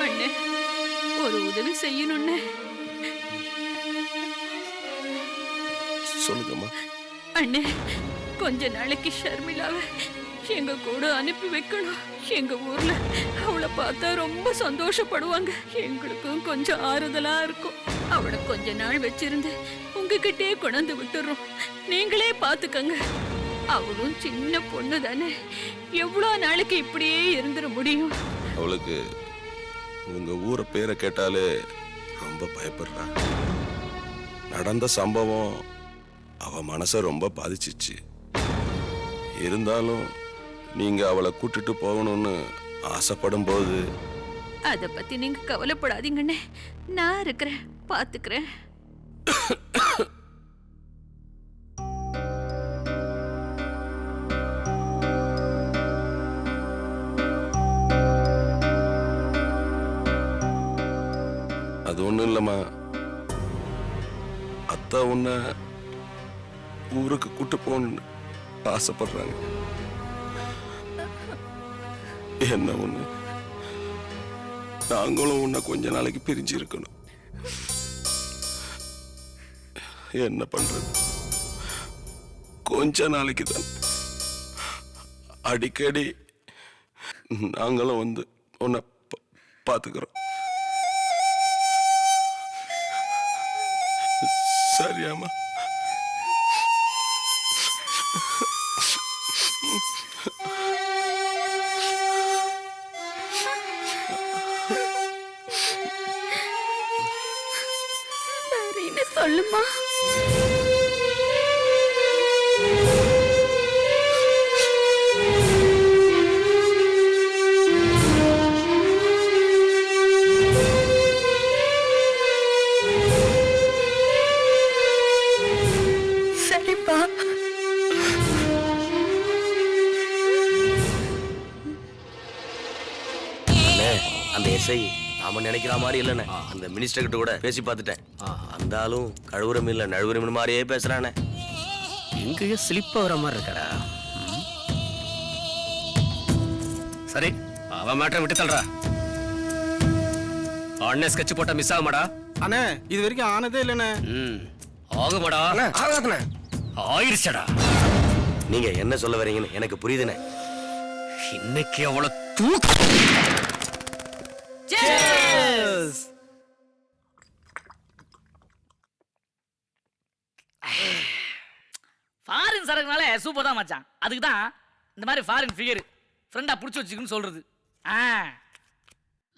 அண்ணே, ஒரு உதவி செய்யணும்னு. சொல்லுங்கம்மா. அண்ணே, கொஞ்ச நாளைக்கு ஷர்மிளாவை எங்க கூட அனுப்பி வைக்கணும். எங்க ஊர்ல அவளை பார்த்தா ரொம்ப சந்தோஷப்படுவாங்க. எங்களுக்கும் கொஞ்சம் ஆறுதலா இருக்கும். அவளை கொஞ்ச நாள் வச்சிருந்து உங்ககிட்டே கொண்டாந்து விட்டுறோம். நீங்களே பாத்துக்கங்க. அவளும் சின்ன பொண்ணு தானே, எவ்வளவு நாளைக்கு இப்படியே இருந்துட முடியும்? அவளுக்கு உங்க ஊரை பேரை கேட்டாலே ரொம்ப பயப்படுறா. நடந்த சம்பவம் அவ மனசை ரொம்ப பாதிச்சிச்சு. இருந்தாலும் நீங்க அவளை கூட்டிட்டு போகணும்னு ஆசைப்படும் போது அத பத்தி நீங்க கவலைப்படாதீங்கண்ணே. நான் இருக்கிறேன், பாத்துக்கிறேன். அது ஒண்ணும் இல்லம்மா. அத்தா உன்னை ஊருக்கு கூட்டு போகணும்னு ஆசைப்படுறாங்க. என்ன ஒண்ணு, நாங்களும் உன்னை கொஞ்ச நாளைக்கு பிரிஞ்சு இருக்கணும். என்ன பண்றது, கொஞ்ச நாளைக்கு தான். அடிக்கடி நாங்களும் வந்து உன்னை பார்த்துக்கிறோம். சரியாமா? சொல்லுமா. சரிப்பா. அந்த எஸ்ஐ நாம நினைக்கிற மாதிரி இல்லைண்ணே. அந்த மினிஸ்டர் கிட்ட கூட பேசி பார்த்துட்டேன். அந்த ஆளும் கழுவுற மீன்ல நழுவுற மீன் மாதிரியே பேசுறானே. எங்கேயோ ஸ்லிப் ஆகிற மாதிரி இருக்கடா. சரி, அவன் மேட்டரை விட்டு தள்ளுறா. அண்ணன் ஸ்கெட்ச் போட்டா மிஸ் ஆகுமாடா? அண்ணே இது வரைக்கும் ஆனதே இல்லைண்ணே. ஆகுமாடா? ஆகாதுண்ணே. ஆயிடுச்சடா. நீங்க என்ன சொல்ல வரீங்கன்னு எனக்கு புரியுதுண்ணே. இன்னைக்கு அவ்வளோ தூக்கு. ஃபாரின் சரக்குனாலே சூப்பர் தான் மச்சான். அதுக்கு தான் இந்த மாதிரி ஃபாரின் ஃபிகர் ஃப்ரெண்டா புடிச்சு வச்சுக்குன்னு சொல்றது.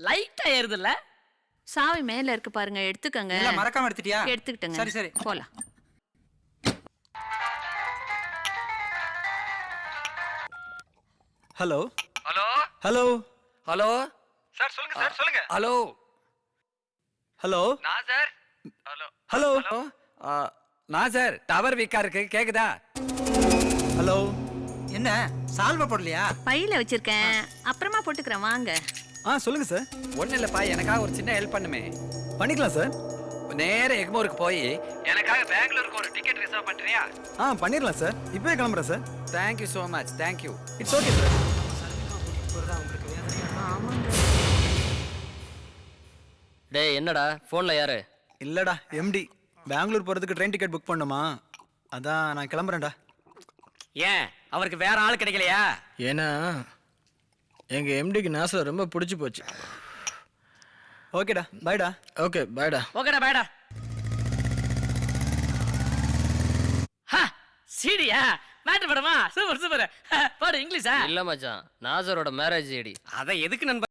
லைட்டா ஏறுது இல்ல? சாவி மேல இருக்கு பாருங்க, எடுத்துக்கங்க. இல்ல மறக்காம எடுத்துட்டியா? எடுத்துக்கிட்டேங்க. சரி சரி போலாம். Hello hello hello hello sir சொல்லுங்க சார் சொல்லுங்க. ஹலோ ஹலோ நான் சார். ஹலோ ஹலோ நான் சார் டவர் வீக்கா இருக்கு, கேக்குதா? ஹலோ என்ன சால்வ போடலையா? பையில வச்சிருக்கேன், அப்புறமா போட்டுக்கிறேன் வாங்க. சொல்லுங்க சார். ஒன்றும் இல்லைப்பா, எனக்காக ஒரு சின்ன ஹெல்ப் பண்ணுமே. பண்ணிக்கலாம் சார். நேர எக்மோருக்கு போய் எனக்காக பெங்களூருக்கு ஒரு டிக்கெட் ரிசர்வ் பண்றியா? பண்ணிடலாம் சார். இப்பவே கிளம்புறேன் sir. Thank you so much. Thank you. It's okay sir. டேய் என்னடா ஃபோன்ல யாரு? இல்லடா எம்டி. பெங்களூர் போறதுக்கு ட்ரெயின் டிக்கெட் புக் பண்ணுமா, அதான் நான் கிளம்புறேன்டா. ஏன் அவருக்கு வேற ஆள் கிடைக்கலையா? ஏன்னா எங்க எம்டிக்கு நாசர் ரொம்ப பிடிச்சி போச்சு. ஓகேடா பாய்டா. ஓகே பாய்டா. ஓகேடா பாய்டா. சீடியா மேட்டர் படமா? Super super. பாடு இங்கிலீஷா? இல்ல மச்சான், நாசரோட மேரேஜ் ஐடி. அதை எதுக்கு நண்பர்?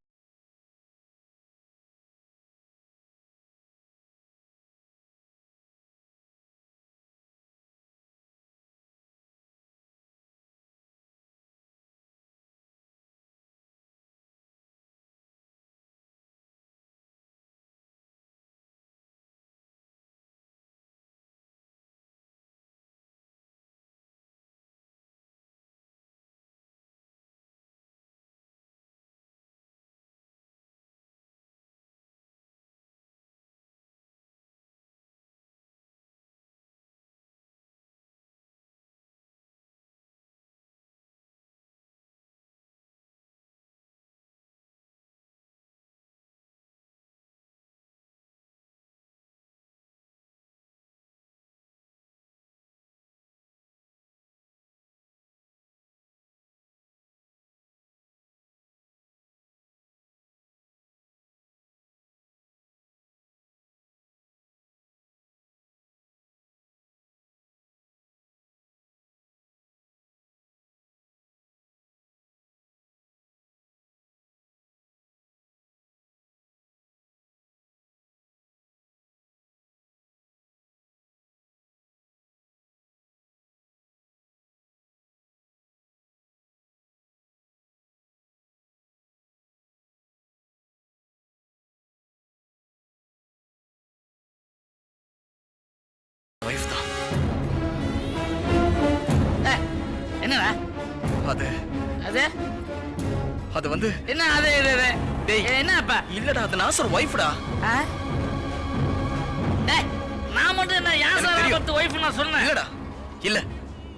என்னடா அது அது அது வந்து என்ன? அது டேய் என்ன அப்ப? இல்லடா, அது நாசர் ஒய்ஃப்டா. டேய் நான் மட்டும் என்ன யாசரா பத்து வைஃப் நான் சொன்னேன். இல்லடா இல்ல,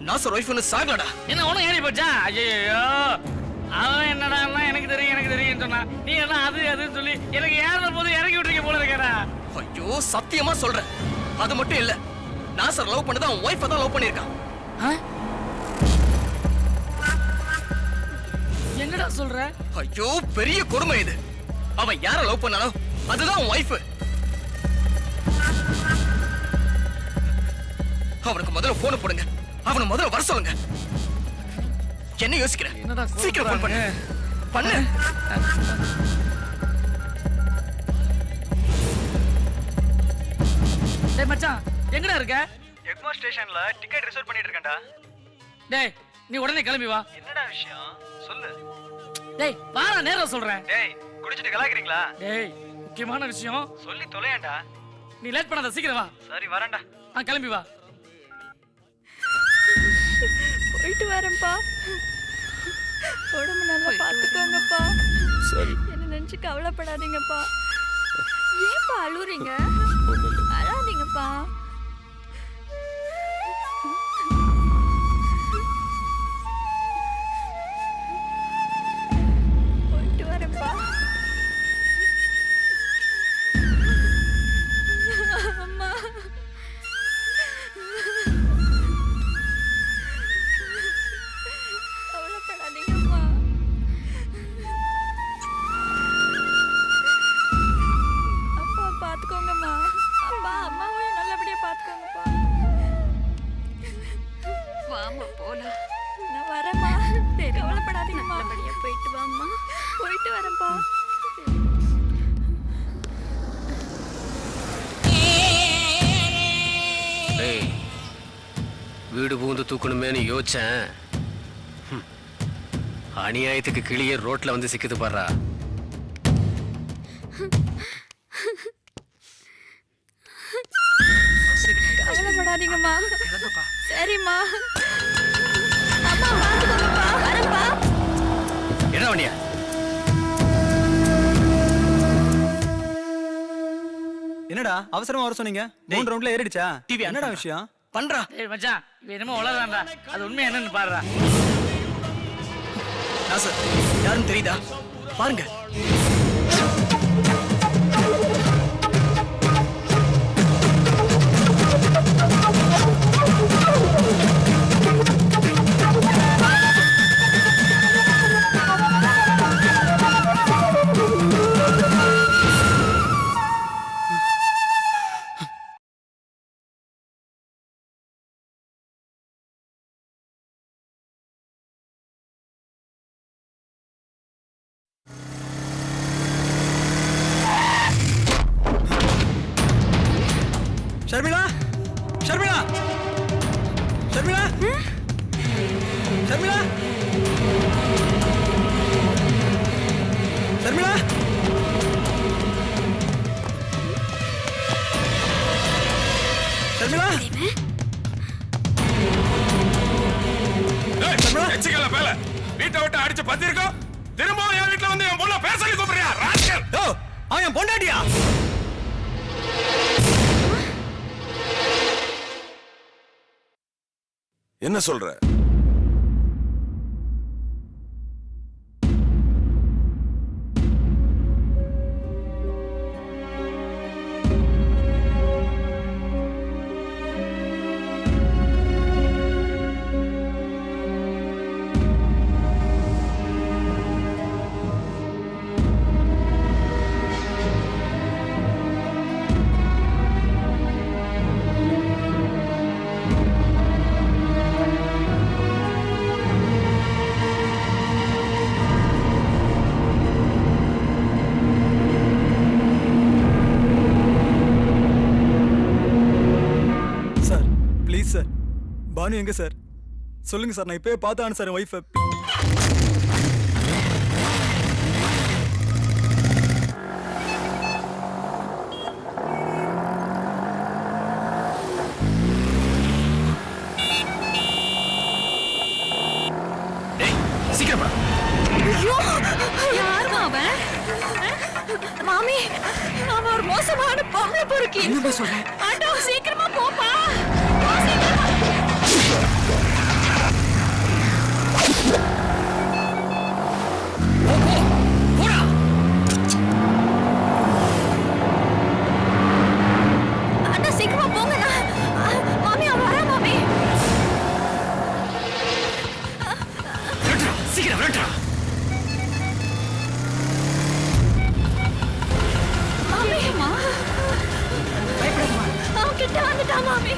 நாசர் ஒய்ஃப்னு சாகலடா. என்ன ஒண்ணும் ஏறி போச்சா? ஐயோ அவன் என்னடா எனக்கு தெரியும் எனக்கு தெரியும் சொன்னா, நீ என்ன அது அதுன்னு சொல்லி எனக்கு ஏற போது இறக்கி விட்டுருக்க போல இருக்கடா. ஐயோ சத்தியமா சொல்றேன், அது மட்டும் இல்ல, நாசர் லவ் பண்ணது அவன் ஒய்ஃபை தான் லவ் பண்ணிருக்கான். என்னடா சொல்ற? ஐயோ பெரிய கொடுமை இது. அவன் யார லவ் பண்ணாலும் அதுதான் அவன் ஒய்ஃப். அவனுக்கு முதல்ல போன் போடுங்க, அவனை முதல்ல வர சொல்லுங்க. என்ன யோசிக்கிற? சீக்கிரம் போன் பண்ணு பண்ணு. டேய் மச்சான் எங்கடா இருக்க? எக்மோ ஸ்டேஷன்ல டிக்கெட் ரிசர்வ் பண்ணிட்டு இருக்கேன்டா. டேய் நீ உடனே கிளம்பி வா. என்னடா விஷயம் சொல்லு. டேய் வாடா, நேரா சொல்றேன். டேய் குடிச்சிட்டு கலாய்க்கிறீங்களா? டேய் முக்கியமான விஷயம் சொல்லி தொலையேன்டா. நீ லேட் பண்ணாத, சீக்கிரம் வா. சரி வரேன்டா. கிளம்பி வா. போயிட்டு வரேன்ப்பா. உடம்பு நல்லா பாத்துக்கோங்கப்பா. சரி நினைச்சு கவலைப்படாதீங்கப்பா. ஏன்பா அழுறீங்க? அழாதீங்கப்பா. போயிட்டு வரேன்ப்பா. அம்மா. கவலைப்படாதீங்கம்மா. அப்பா பாத்துக்கோங்கம்மா. அப்பா அம்மாவையும் நல்லபடியா பாத்துக்கோங்கப்பா. வாம்மா போலாம். நான் வரேம்மா. கவலைப்படாதீங்கம்மா. நல்லபடியா போயிட்டு வாம்மா. போயிட்டு வரேன்ப்பா. டேய், வீடு பூந்து தூக்கணுமேனு யோசிச்சேன். அநியாயத்துக்கு கிளியே ரோட்ல வந்து சிக்குது பாடுறா. கவலைப்படாதீங்கம்மா. சரிம்மா. அம்மா பாத்துக்கோங்கப்பா. வரேன்ப்பா. என்ன வண்டியா? என்னடா அவசரமா வர சொன்னீங்க? 3 ரவுண்ட்ல ஏறிடுச்சா? டிவி என்னடா விஷயம்? பண்றா. ஏய் மச்சான், இவன் என்னமோ உளறான்டா. அது உண்மை என்னன்னு பாருடா. நாசர் யாருன்னு தெரியுதா? பாருங்க. ஷர்மிளா, ஷர்மிளா, ஷர்மிளா, ஷர்மிளா, ஷர்மிளா, ஷர்மிளா, எச்சிக்கல மேல வீட்டை விட்டு அடிச்சு பத்திருக்கோம். திரும்பவும் என் வீட்டுல வந்து என் பொண்ணை பேச சொல்லி கூப்பிடுறியா ராஸ்கல்? அவன் என் பொண்டாட்டியா? என்ன சொல்ற? சார், பானு எங்க சார்? சொல்லுங்க சார், நான் இப்பவே பார்த்தானு சார் ஒய்ஃபை. சீக்கிரம் யாருமா அவன்? மாமி, அவன் ஒரு மோசமான பொம்பளை பொறுக்கி. என்ன சொல்ற? ஆட்டோ சீக்கிரமா போப்பா. அண்ணா சீக்கிரமா போங்கண்ணா. மாமி அவன் வரா மாமி. சீக்கிரம் விரட்டுறா. மாமி, அவன் கிட்ட வந்துட்டான் மாமி.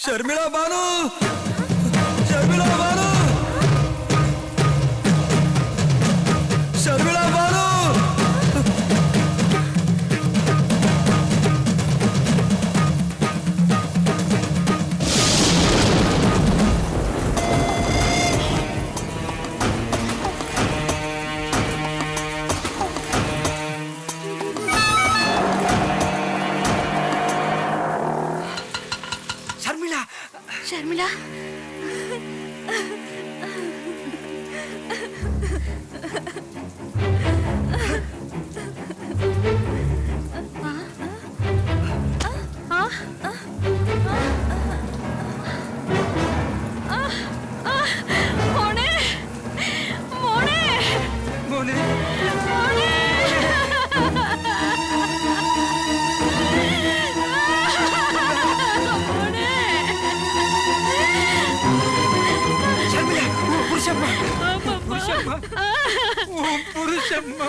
शर्मिला बानू, शर्मिला बानू, शर्मिला बानू। शर्मिला मोने मोने मोने புருஷம்மா புருஷம்மா